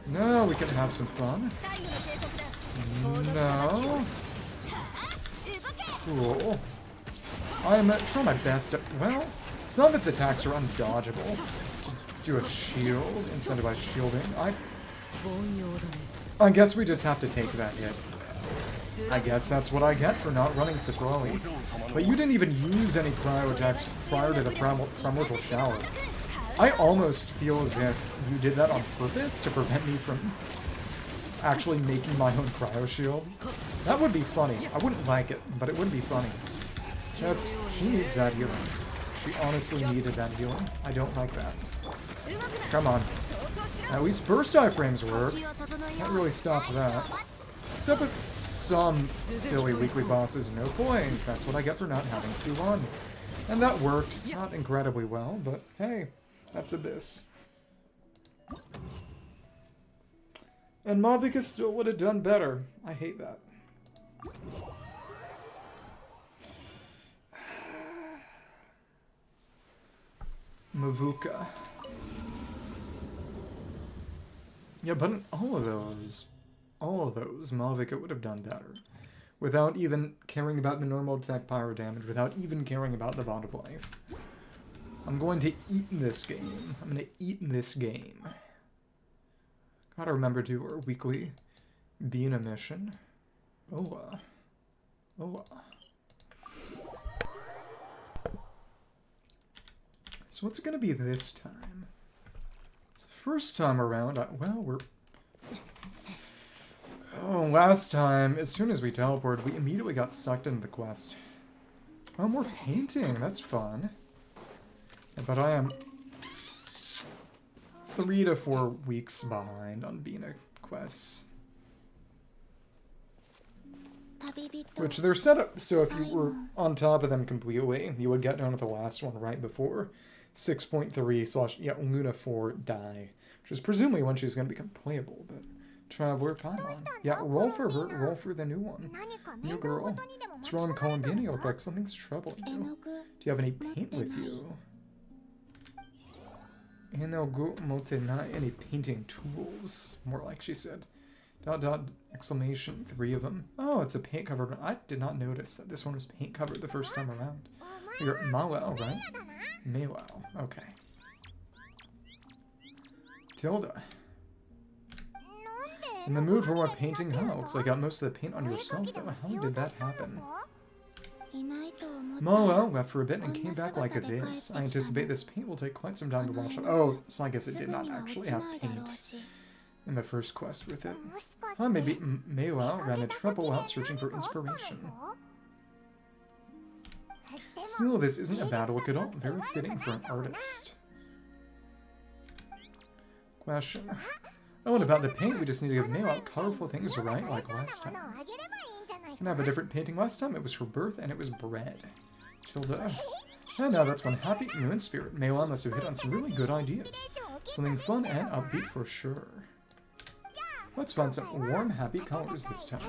Now we can have some fun. No. Cool. I'm trying my best to... Well, some of its attacks are undodgeable. Do a shield, incentivize shielding. I guess we just have to take that hit. I guess that's what I get for not running Citlali. But you didn't even use any cryo attacks prior to the primordial shower. I almost feel as if you did that on purpose to prevent me from actually making my own cryo shield. That would be funny. I wouldn't like it, but it would be funny. She needs that healing. She honestly needed that healing. I don't like that. Come on. At least burst iframes work. Can't really stop that. Except with some silly weekly bosses, no coins. That's what I get for not having C1. And that worked. Not incredibly well, but hey, that's Abyss. And Mavica still would have done better. I hate that. Mavuka. Yeah, but in all of those, Mavica would have done better. Without even caring about the normal attack pyro damage, without even caring about the bond of life. I'm going to eat this game. I'm going to eat this game. Gotta remember to do our weekly Bina mission. Oh, So what's it gonna be this time? So first time around, last time, as soon as we teleported, we immediately got sucked into the quest. Oh, more painting, that's fun. But I am 3 to 4 weeks behind on Bina quests. Which they're set up so if you were on top of them completely, you would get down to the last one right before 6.3/ Luna 4 die. Which is presumably when she's going to become playable, but Traveler Paimon. Yeah, roll for her, roll for the new one. New girl. What's wrong, Clorinde? You look like something's troubling you. Do you have any paint with you? Any painting tools, more like she said. ... exclamation, 3 of them. Oh, it's a paint covered one. I did not notice that this one was paint covered the first time around. You're Mawao, right? Mawao, okay. Tilda. In the mood for more painting? Huh, looks like I got most of the paint on yourself though. How did that happen? Mawao left for a bit and came back like this. I anticipate this paint will take quite some time to wash up. Oh, so I guess it did not actually have paint in the first quest with it. Huh, maybe Mawao ran into trouble out searching for inspiration. Still, this isn't a bad look at all. Very fitting for an artist. Question. Oh, and about the paint, we just need to give Mawao colorful things to write like last time. Can I have a different painting last time? It was her birth and it was bread. Tilda. And now that's one happy moon spirit. Mawao must have hit on some really good ideas. Something fun and upbeat for sure. Let's find some warm, happy colors this time.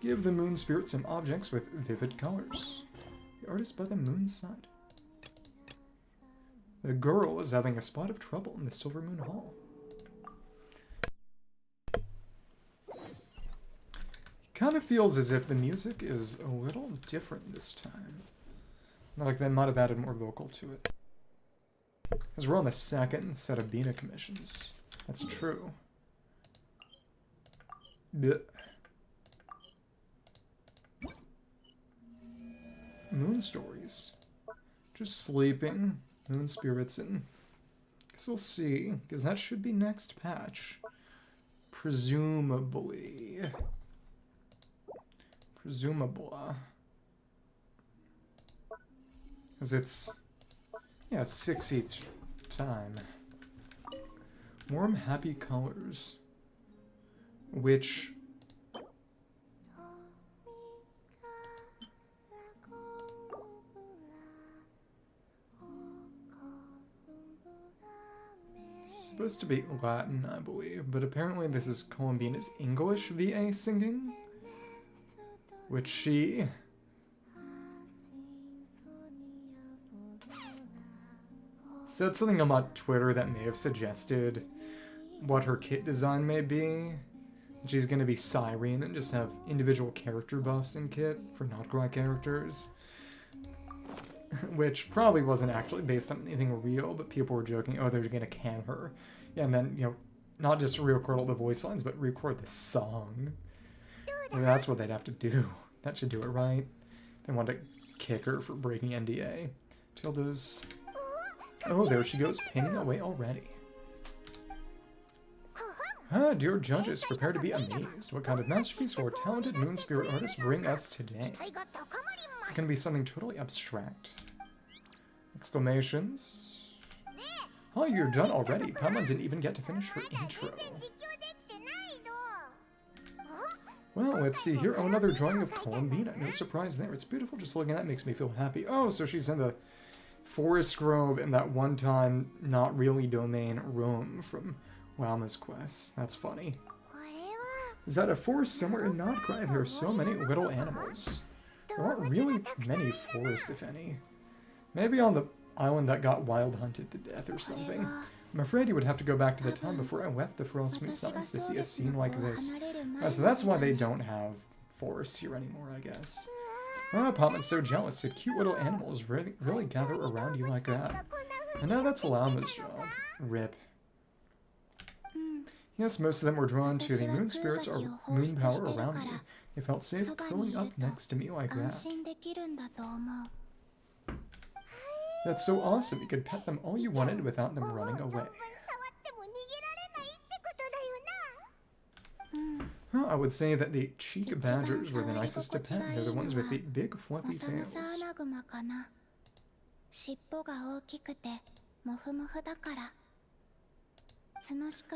Give the moon spirit some objects with vivid colors. The artist by the moon's side. The girl is having a spot of trouble in the Silver Moon Hall. Kind of feels as if the music is a little different this time. Like they might have added more vocal to it. Because we're on the second set of beta commissions. That's true. Blech. Moon stories. Just sleeping. Moon spirits and... Guess we'll see. Because that should be next patch. Presumably. Presumably. Because it's... Yeah, 6 each time. Warm, happy colors. Which... supposed to be Latin, I believe, but apparently this is Columbina's English VA singing, which she said something on my Twitter that may have suggested what her kit design may be. She's going to be Siren and just have individual character buffs in kit for not-quite characters. Which probably wasn't actually based on anything real, but people were joking, oh, they're going to can her. Yeah, and then, you know, not just re-record all the voice lines, but record the song. And that's what they'd have to do. That should do it right. They want to kick her for breaking NDA. Tilda's... Oh, there she goes, painting away already. Ah, dear judges, prepare to be amazed. What kind of masterpiece will our talented moon spirit artist bring us today? Is it going to be something totally abstract? Exclamations. Oh, you're done already. Paimon didn't even get to finish her intro. Well, let's see here. Oh, another drawing of Columbina. No surprise there. It's beautiful. Just looking at it makes me feel happy. Oh, so she's in the Forest Grove in that one-time, not really domain room from Lauma's quest. That's funny. Is that a forest somewhere in Nodcry? There are so many little animals. There aren't really many forests, if any. Maybe on the island that got wild hunted to death or something. I'm afraid you would have to go back to the time before I left the Frostmoon Signs to see a scene like this. So that's why they don't have forests here anymore, I guess. Oh, Paimon's so jealous. The cute little animals really gather around you like that. And now that's Lauma's job. Rip. Yes, most of them were drawn to the moon spirits or moon power around me. They felt safe curling up next to me like that. That's so awesome. You could pet them all you wanted without them running away. Well, I would say that the cheek badgers were the nicest to pet. They're the ones with the big fluffy tails.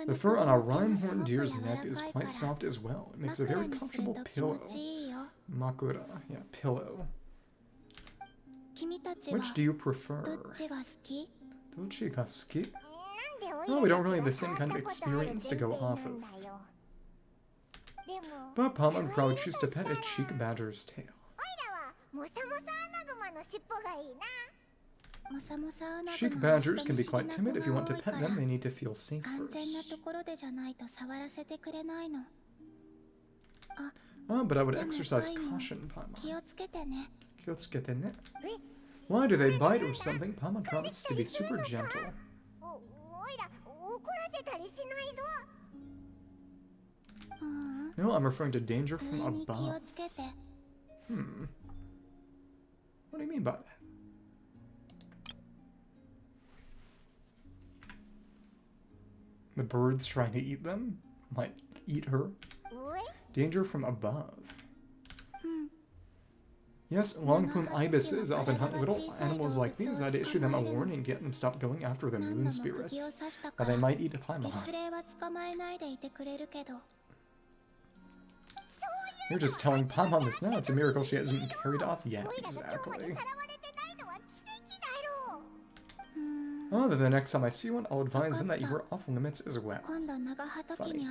The fur on a rhinehorn deer's neck is quite soft as well. It makes a very comfortable pillow. Makura, yeah, pillow. Which do you prefer? Dochi ga suki? Well, we don't really have the same kind of experience to go off of. But Paimon would probably choose to pet a cheek badger's tail. Cheek badgers can be quite timid. If you want to pet them, they need to feel safe first. Oh, but I would exercise caution, Paimon. Kyotsukete ne. Why do they bite or something? Paimon promises to be super gentle. No, I'm referring to danger from above. What do you mean by that? The birds trying to eat them? Might eat her? Danger from above. Yes, long-plume ibises often hunt little animals like these. I'd issue them a warning to get them stop going after the moon spirits, but they might eat a Paimon. You're just telling Paimon this now. It's a miracle she hasn't been carried off yet. Exactly. Oh, then the next time I see one, I'll advise them that you were off limits as well. Funny.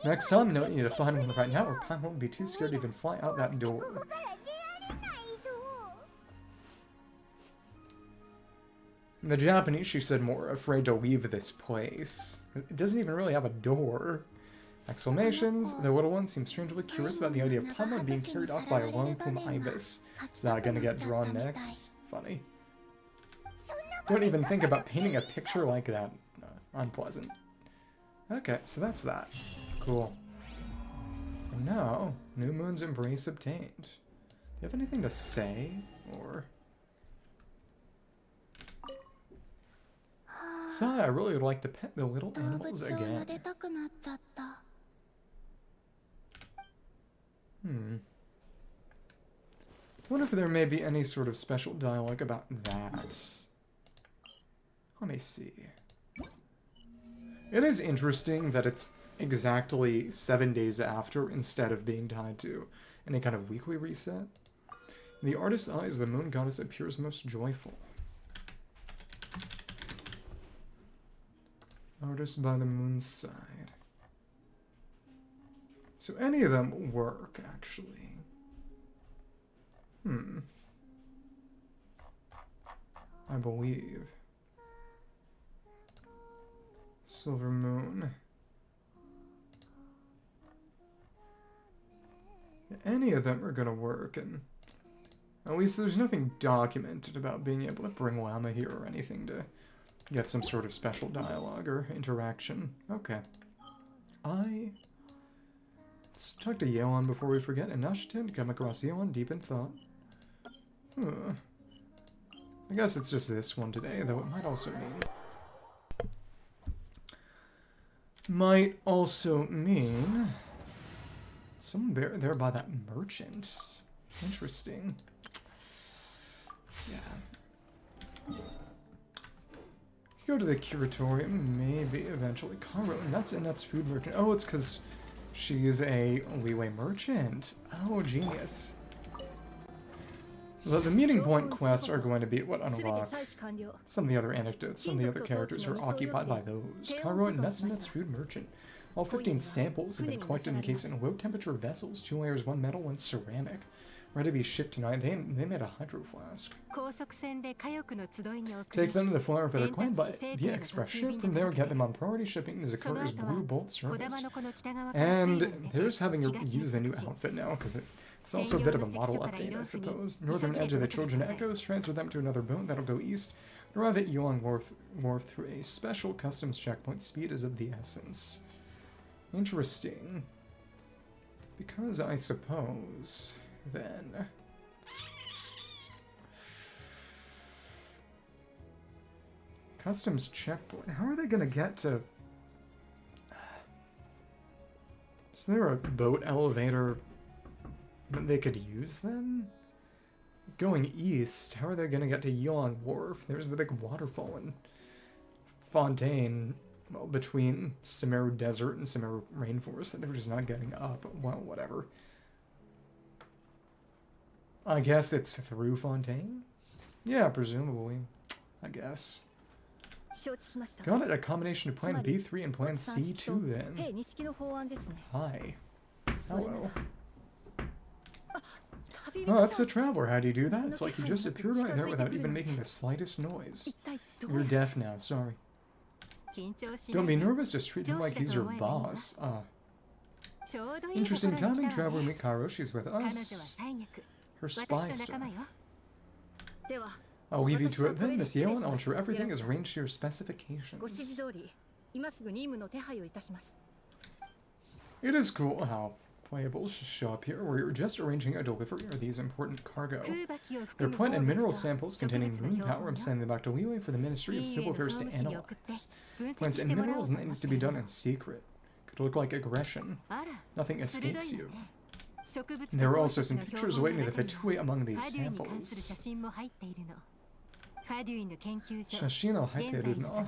Next time, you don't need to find one right now, or Paimon won't be too scared to even fly out that door. In the Japanese, she said more afraid to leave this place. It doesn't even really have a door. Exclamations. The little one seems strangely curious about the idea of Paimon being carried off by a long-plume ibis. Is that gonna get drawn next? Funny. Don't even think about painting a picture like that. Unpleasant. Okay, so that's that. Cool. And now, New Moon's Embrace obtained. Do you have anything to say? Or... Sigh, I really would like to pet the little animals again. Wonder if there may be any sort of special dialogue about that. Let me see. It is interesting that it's exactly 7 days after instead of being tied to any kind of weekly reset. In the artist's eyes, the moon goddess appears most joyful. Artist by the moon's side. So any of them work, actually. I believe. Silver Moon. Any of them are gonna work, and at least there's nothing documented about being able to bring Lauma here or anything to get some sort of special dialogue or interaction. Okay. Let's talk to Xilonen before we forget, and now she tend to come across Xilonen deep in thought. I guess it's just this one today, though it might also mean... someone there by that merchant. Interesting. Yeah. Go to the curatorium, maybe eventually. Conroe, nuts and nuts food merchant. Oh, it's because she's a leeway merchant. Oh, genius. Well, the meeting point quests are going to be what unlock some of the other anecdotes. Some of the other characters are occupied by those. Conroe, nuts and nuts food merchant. All 15 samples have been collected and encased in low-temperature vessels. 2 layers, 1 metal, 1 ceramic. Ready to be shipped tonight. They made a hydro flask. Take them to the flower feather coin via express ship. From there, get them on priority shipping to Zakura's Blue Bolt service. And they're just having you use the new outfit now, because it's also a bit of a model update, I suppose. Northern edge of the Children Echoes, transfer them to another boat that'll go east. Arrive at Yuan Wharf through a special customs checkpoint. Speed is of the essence. Interesting. Because I suppose... then... customs checkpoint. How are they gonna get to... is there a boat elevator that they could use then? Going east, how are they gonna get to Yuan Wharf? There's the big waterfall and fontaine, well, between Sumeru Desert and Sumeru Rainforest that they're just not getting up. Well, whatever. I guess it's through Fontaine? Yeah, presumably. I guess. Got it, a combination of Plan B3 and Plan C2 then. Hi. Hello. Oh, that's a traveler. How do you do that? It's like you just appeared right there without even making the slightest noise. You're deaf now, sorry. Don't be nervous, just treat him like he's your boss. Interesting timing, traveler meet Karo, she's with us. Her spyster. I'll leave you to it then, Miss Xilonen. I'll ensure everything is arranged to your specifications. It is cool how playables show up here, where you're just arranging a delivery of these important cargo. They're plant and mineral samples containing moon power. I'm sending them back to Liyue for the Ministry of Civil Affairs to analyze. Plants and minerals, and that needs to be done in secret. Could look like aggression. Nothing escapes you. There are also some pictures waiting to the Fatui among these samples. Shashino haiteru no.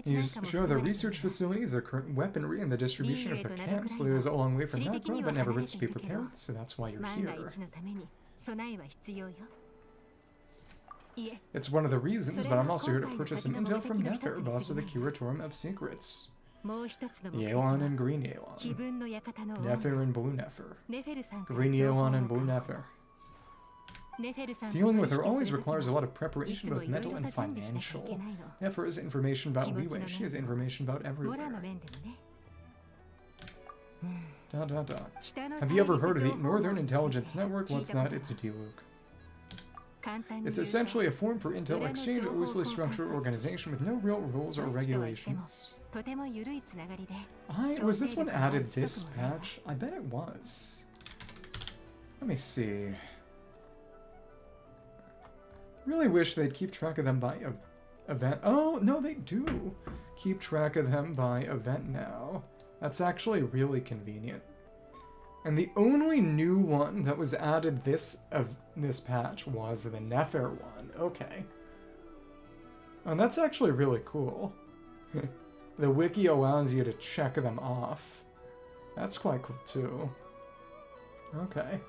These show the research facilities, the current weaponry, and the distribution of the camps. Liu is a long way from Nefer, but never hurts to be prepared, so that's why you're here. It's one of the reasons, but I'm also here to purchase some intel from Nefer, boss of the Curatorium of Secrets. Xilonen and Green Xilonen. Nefer and Blue Nefer. Green Xilonen and Blue Nefer. Dealing with her always requires a lot of preparation, both mental and financial. Nefer has information about Liyue, she has information about everywhere. Have you ever heard of the Northern Intelligence Network? What's that? It's a Diluc. It's essentially a form for intel exchange, a loosely structured organization with no real rules or regulations. Was this one added this patch? I bet it was. Let me see. Really wish they'd keep track of them by event. Oh, no, they do keep track of them by event now. That's actually really convenient. And the only new one that was added this patch was the Nefer one. Okay. And that's actually really cool. The wiki allows you to check them off. That's quite cool too. Okay.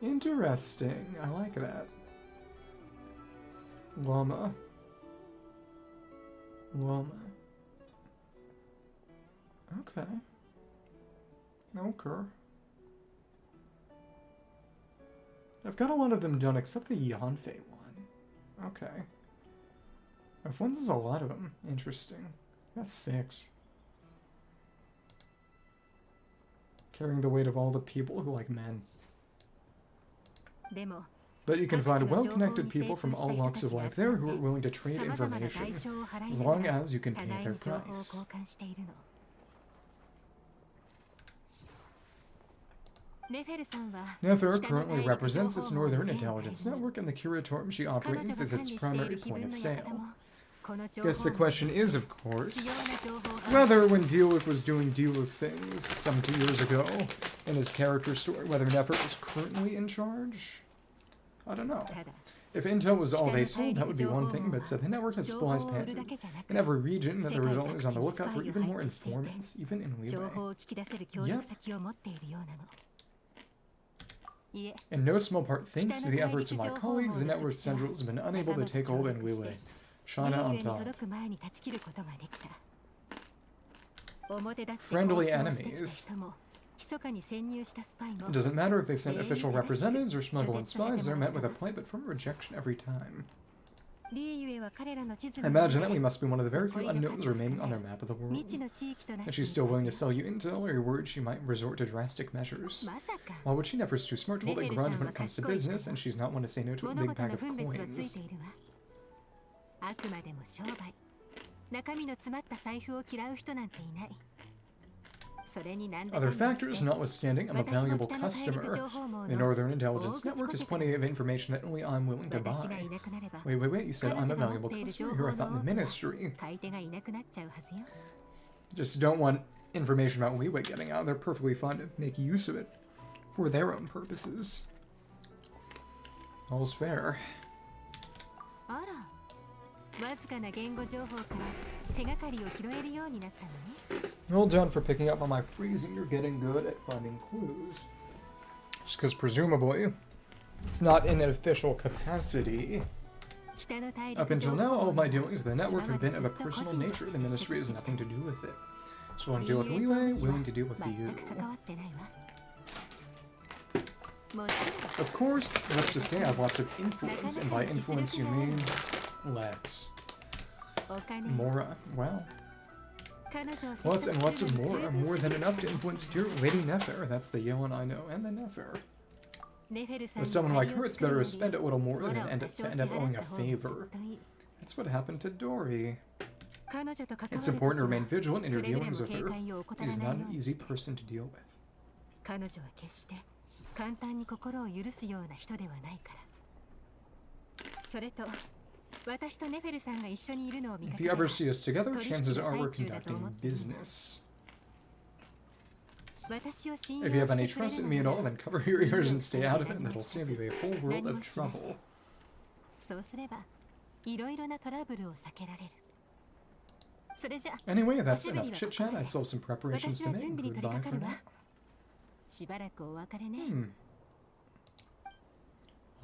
Interesting. I like that. Lauma. Okay. Okay. I've got a lot of them done except the Yanfei one. Okay. F1s is a lot of them. Interesting. That's 6. Carrying the weight of all the people who like men. But you can find well-connected people from all walks of life there who are willing to trade information, as long as you can pay their price. Nefer currently represents this Northern Intelligence Network, and the Curatorium she operates is its primary point of sale. Guess the question is, of course, whether when Diluc was doing Diluc things some 2 years ago in his character story, whether Nefer is currently in charge? I don't know. If intel was all they sold, that would be one thing, but the network has supplies panted in every region, that the result is on the lookout for even more informants, even in Liyue. Yep. In no small part thanks to the efforts of my colleagues, the network central has been unable to take hold in Liyue. China on top. Friendly enemies. It doesn't matter if they send official representatives or smuggle in spies, they're met with a polite but firm rejection every time. I imagine that we must be one of the very few unknowns remaining on their map of the world. And she's still willing to sell you intel, or you're worried she might resort to drastic measures. Why would she? Nefer's too smart to hold a grudge when it comes to business, and she's not one to say no to a big bag of coins. Other factors notwithstanding, I'm a valuable customer. The Northern Intelligence Network has plenty of information that only I'm willing to buy. Wait, you said I'm a valuable customer? Here I thought in the Ministry. Just don't want information about Liyue getting out. They're perfectly fine to make use of it for their own purposes. All's fair. Well done for picking up on my freezing. You're getting good at finding clues. Just because presumably it's not in an official capacity. Up until now, all of my dealings with the network have been of a personal nature. The Ministry has nothing to do with it. So willing to deal with Liyue, willing to deal with you. Of course, let's just say I have lots of influence, and by influence you mean Lex. Mora. Well. Lots and lots of more. More than enough to influence dear Lady Nefer. That's the Xilonen I know, and the Nefer. With someone like her, it's better to spend a little more than end up owing a favor. That's what happened to Dory. It's important to remain vigilant in your dealings with her. She's not an easy person to deal with. If you ever see us together, chances are we're conducting business. If you have any trust in me at all, then cover your ears and stay out of it, and that'll save you a whole world of trouble. Anyway, that's enough chit-chat. I still have some preparations to make. Goodbye for now.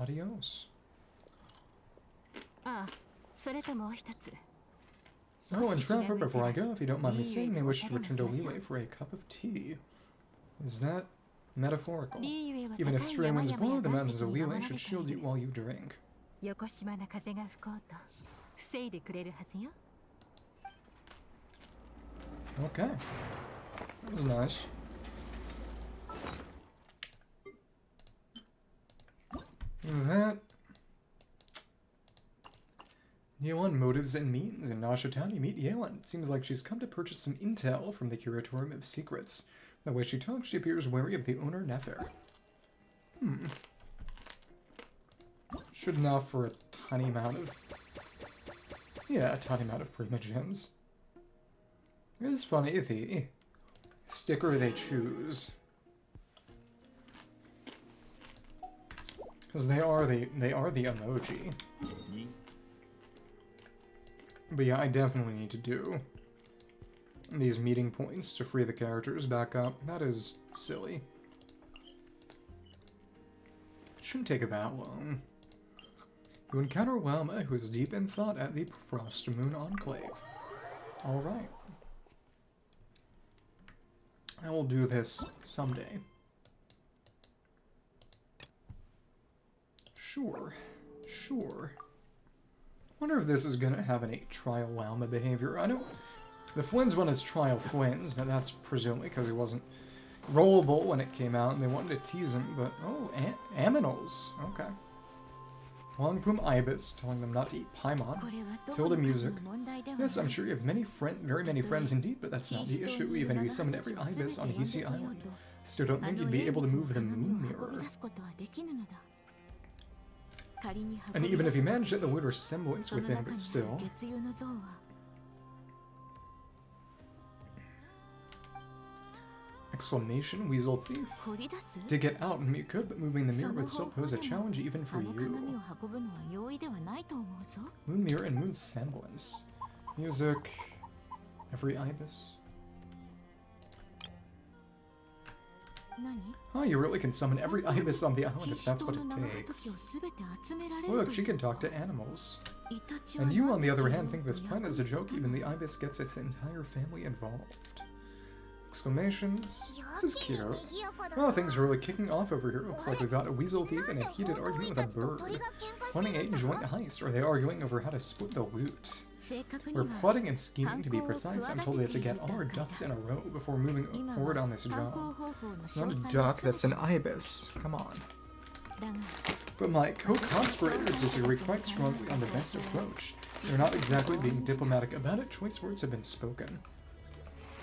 Adios. Oh, and Trevor, before I go, if you don't mind me saying, I wish to return to Liyue for a cup of tea. Is that metaphorical? Even if stray winds blow, the mountains of Liyue should shield you while you drink. Okay. That was nice. That... Xilonen motives and means. In Nashitown, you meet Xilonen. It seems like she's come to purchase some intel from the Curatorium of Secrets. The way she talks, she appears wary of the owner, Nefer. Should now for a tiny amount of... Yeah, a tiny amount of Prima Gems. It is funny, the sticker they choose. Because they are the emoji. But yeah, I definitely need to do these meeting points to free the characters back up. That is silly. Shouldn't take that long. You encounter Lauma, who is deep in thought at the Frost Moon Enclave. Alright. I will do this someday. Sure. Wonder if this is gonna have any trial Lauma behavior. I know the Flynn's one is trial Flynn's, but that's presumably because he wasn't rollable when it came out and they wanted to tease him, but oh, Aminals. Okay. Longpoom Ibis, telling them not to eat Paimon. Tilda Music. Yes, I'm sure you have very many friends indeed, but that's not the issue. Even if you summoned every Ibis on Hisi Island, I still don't think you'd be able to move the moon mirror. And even if you managed it, the lunar semblance within, but still. Exclamation, Weasel Thief. To get out, you could, but moving the mirror would still pose a challenge even for you. Moon mirror and moon semblance. Music. Every ibis. Oh, you really can summon every ibis on the island if that's what it takes. Look, she can talk to animals. And you, on the other hand, think this plan is a joke. Even the ibis gets its entire family involved. Exclamations. This is cute. Oh, things are really kicking off over here. Looks like we've got a weasel thief in a heated argument with a bird. Planning a joint heist. Are they arguing over how to split the loot? We're plotting and scheming, to be precise. I'm told we have to get all our ducks in a row before moving forward on this job. It's not a duck, that's an ibis. Come on. But my co-conspirators disagree quite strongly on the best approach. They're not exactly being diplomatic about it. Choice words have been spoken.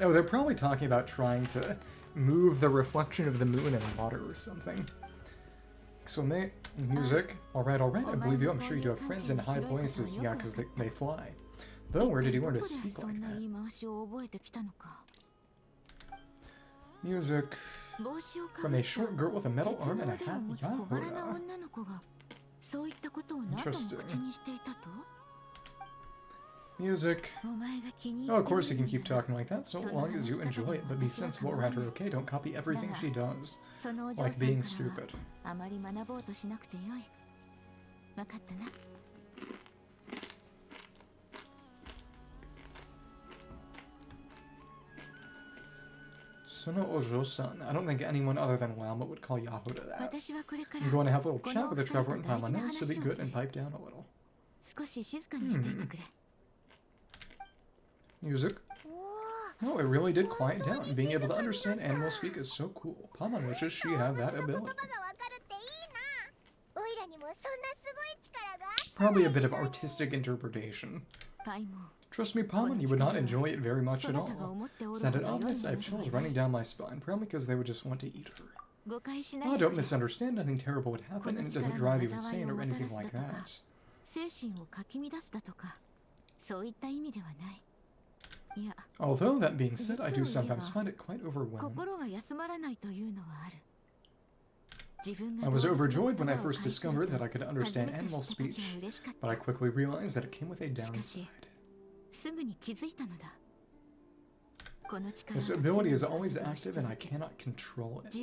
Oh, they're probably talking about trying to move the reflection of the moon in water or something. Exclamate, music. Alright, I believe you. I'm sure you do have friends in high places. Yeah, because they fly. Though, where did you learn to speak like that? Music. From a short girl with a metal arm and a hat. Yahoda. Interesting. Music. Oh, of course you can keep talking like that, so long as you enjoy it, but be sensible around her, okay? Don't copy everything she does. Like being stupid. Sono Ojo-san. I don't think anyone other than Lauma would call Yahoda that. I'm going to have a little chat with the Trevor and Paimon now, so be good and pipe down a little. Music. No, it really did quiet down. Being able to understand animal speak is so cool. Paimon wishes she had that ability. Probably a bit of artistic interpretation. Trust me, Paimon, you would not enjoy it very much at all. Sounded ominous, I have chills running down my spine, probably because they would just want to eat her. Oh, don't misunderstand, nothing terrible would happen, and it doesn't drive you insane or anything like that. Although, that being said, I do sometimes find it quite overwhelming. I was overjoyed when I first discovered that I could understand animal speech, but I quickly realized that it came with a downside. This ability is always active and I cannot control it.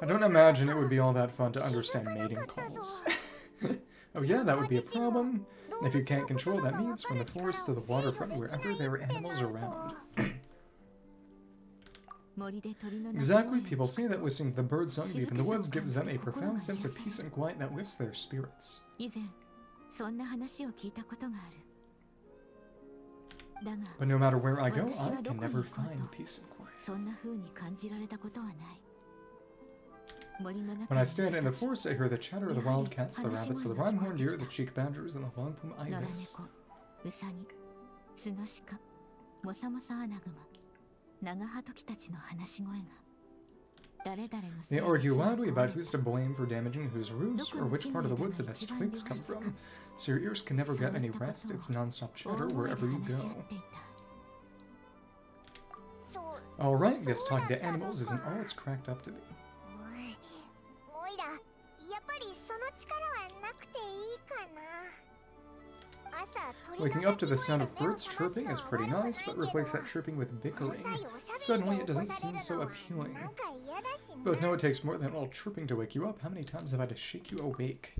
I don't imagine it would be all that fun to understand mating calls. Oh yeah, that would be a problem. And if you can't control what that means, from the forest to the waterfront, wherever there are animals around. Exactly, people say that listening to the bird song deep in the woods gives them a profound sense of peace and quiet that lifts their spirits. But no matter where I go, I can never find peace and quiet. When I stand in the forest, I hear the chatter of the wildcats, the rabbits, the rhyme-horned deer, the cheek badgers, and the long-plume ibis. They argue loudly about who's to blame for damaging whose roofs, or which part of the woods the best twigs come from. So your ears can never get any rest, it's non-stop chatter wherever you go. Alright, guess talking to animals isn't all it's cracked up to be. Waking up to the sound of birds chirping is pretty nice, but replace that chirping with bickering. Suddenly it doesn't seem so appealing. But no, it takes more than a little chirping to wake you up. How many times have I had to shake you awake?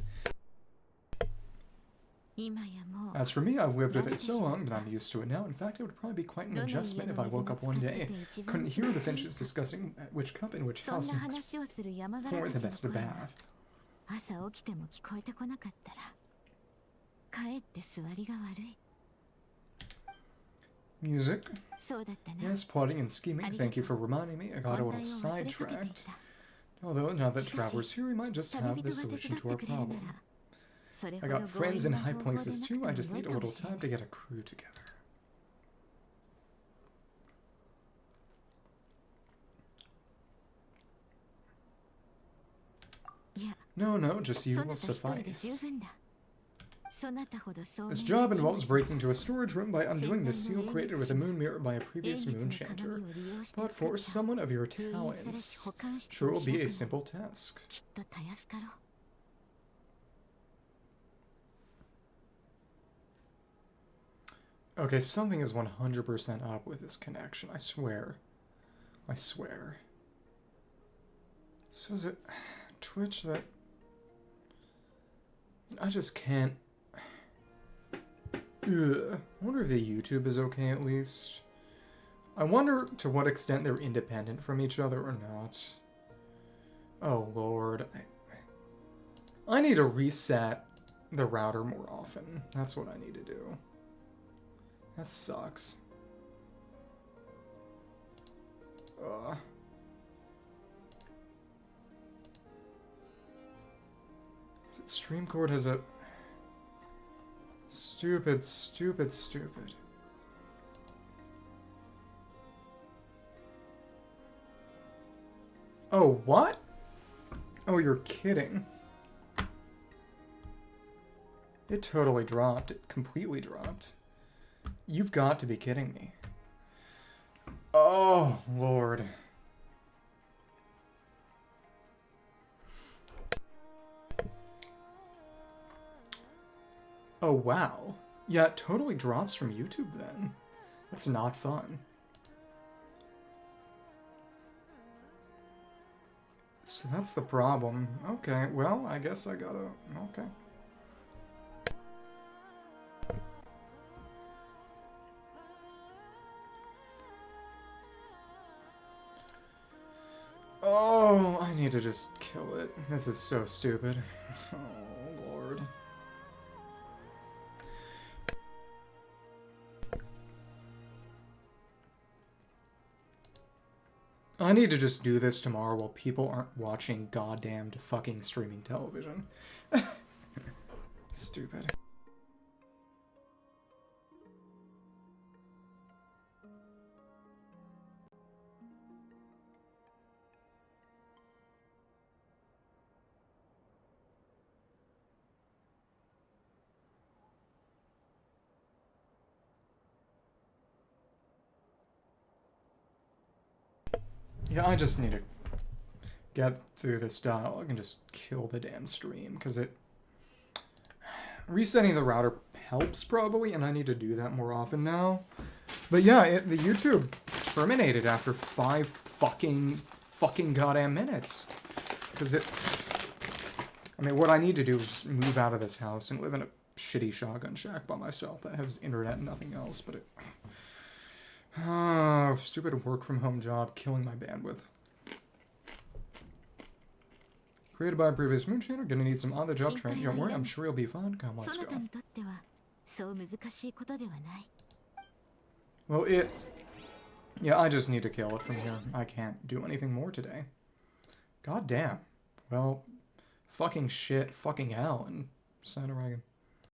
As for me, I've lived with it so long that I'm used to it now. In fact, it would probably be quite an adjustment if I woke up one day, couldn't hear the finches discussing which cup in which house makes for the best bath. Music? Yes, plotting and scheming. Thank you for reminding me. I got a little sidetracked. Although, now that Traveler's here, we might just have the solution to our problem. I got friends in high places too, I just need a little time to get a crew together. No, just you will suffice. This job involves breaking into a storage room by undoing the seal created with a moon mirror by a previous moon chanter. But for someone of your talents, sure will be a simple task. Okay, something is 100% up with this connection, I swear. I swear. So is it Twitch that... I just can't... Ugh. I wonder if the YouTube is okay at least. I wonder to what extent they're independent from each other or not. Oh lord. I need to reset the router more often. That's what I need to do. That sucks. Streamcord has a... Stupid. Oh, what? Oh, you're kidding. It totally dropped. It completely dropped. You've got to be kidding me. Oh, Lord. Oh, wow. Yeah, it totally drops from YouTube then. That's not fun. So that's the problem. Okay, well, I guess I gotta... Okay. Oh, I need to just kill it. This is so stupid. Oh, Lord. I need to just do this tomorrow while people aren't watching goddamned fucking streaming television. Stupid. Yeah, I just need to get through this dialogue and just kill the damn stream, because resetting the router helps probably, and I need to do that more often now. But yeah, the YouTube terminated after 5 fucking goddamn minutes. Because I mean, what I need to do is move out of this house and live in a shitty shotgun shack by myself that has internet and nothing else, but oh, stupid work from home job killing my bandwidth. Created by a previous moon channel, gonna need some on the job training. Don't worry, I'm sure you'll be fun. Come, let's go. Well, yeah, I just need to kill it from here. I can't do anything more today. God damn. Well, fucking shit, fucking hell, and Santa Dragon.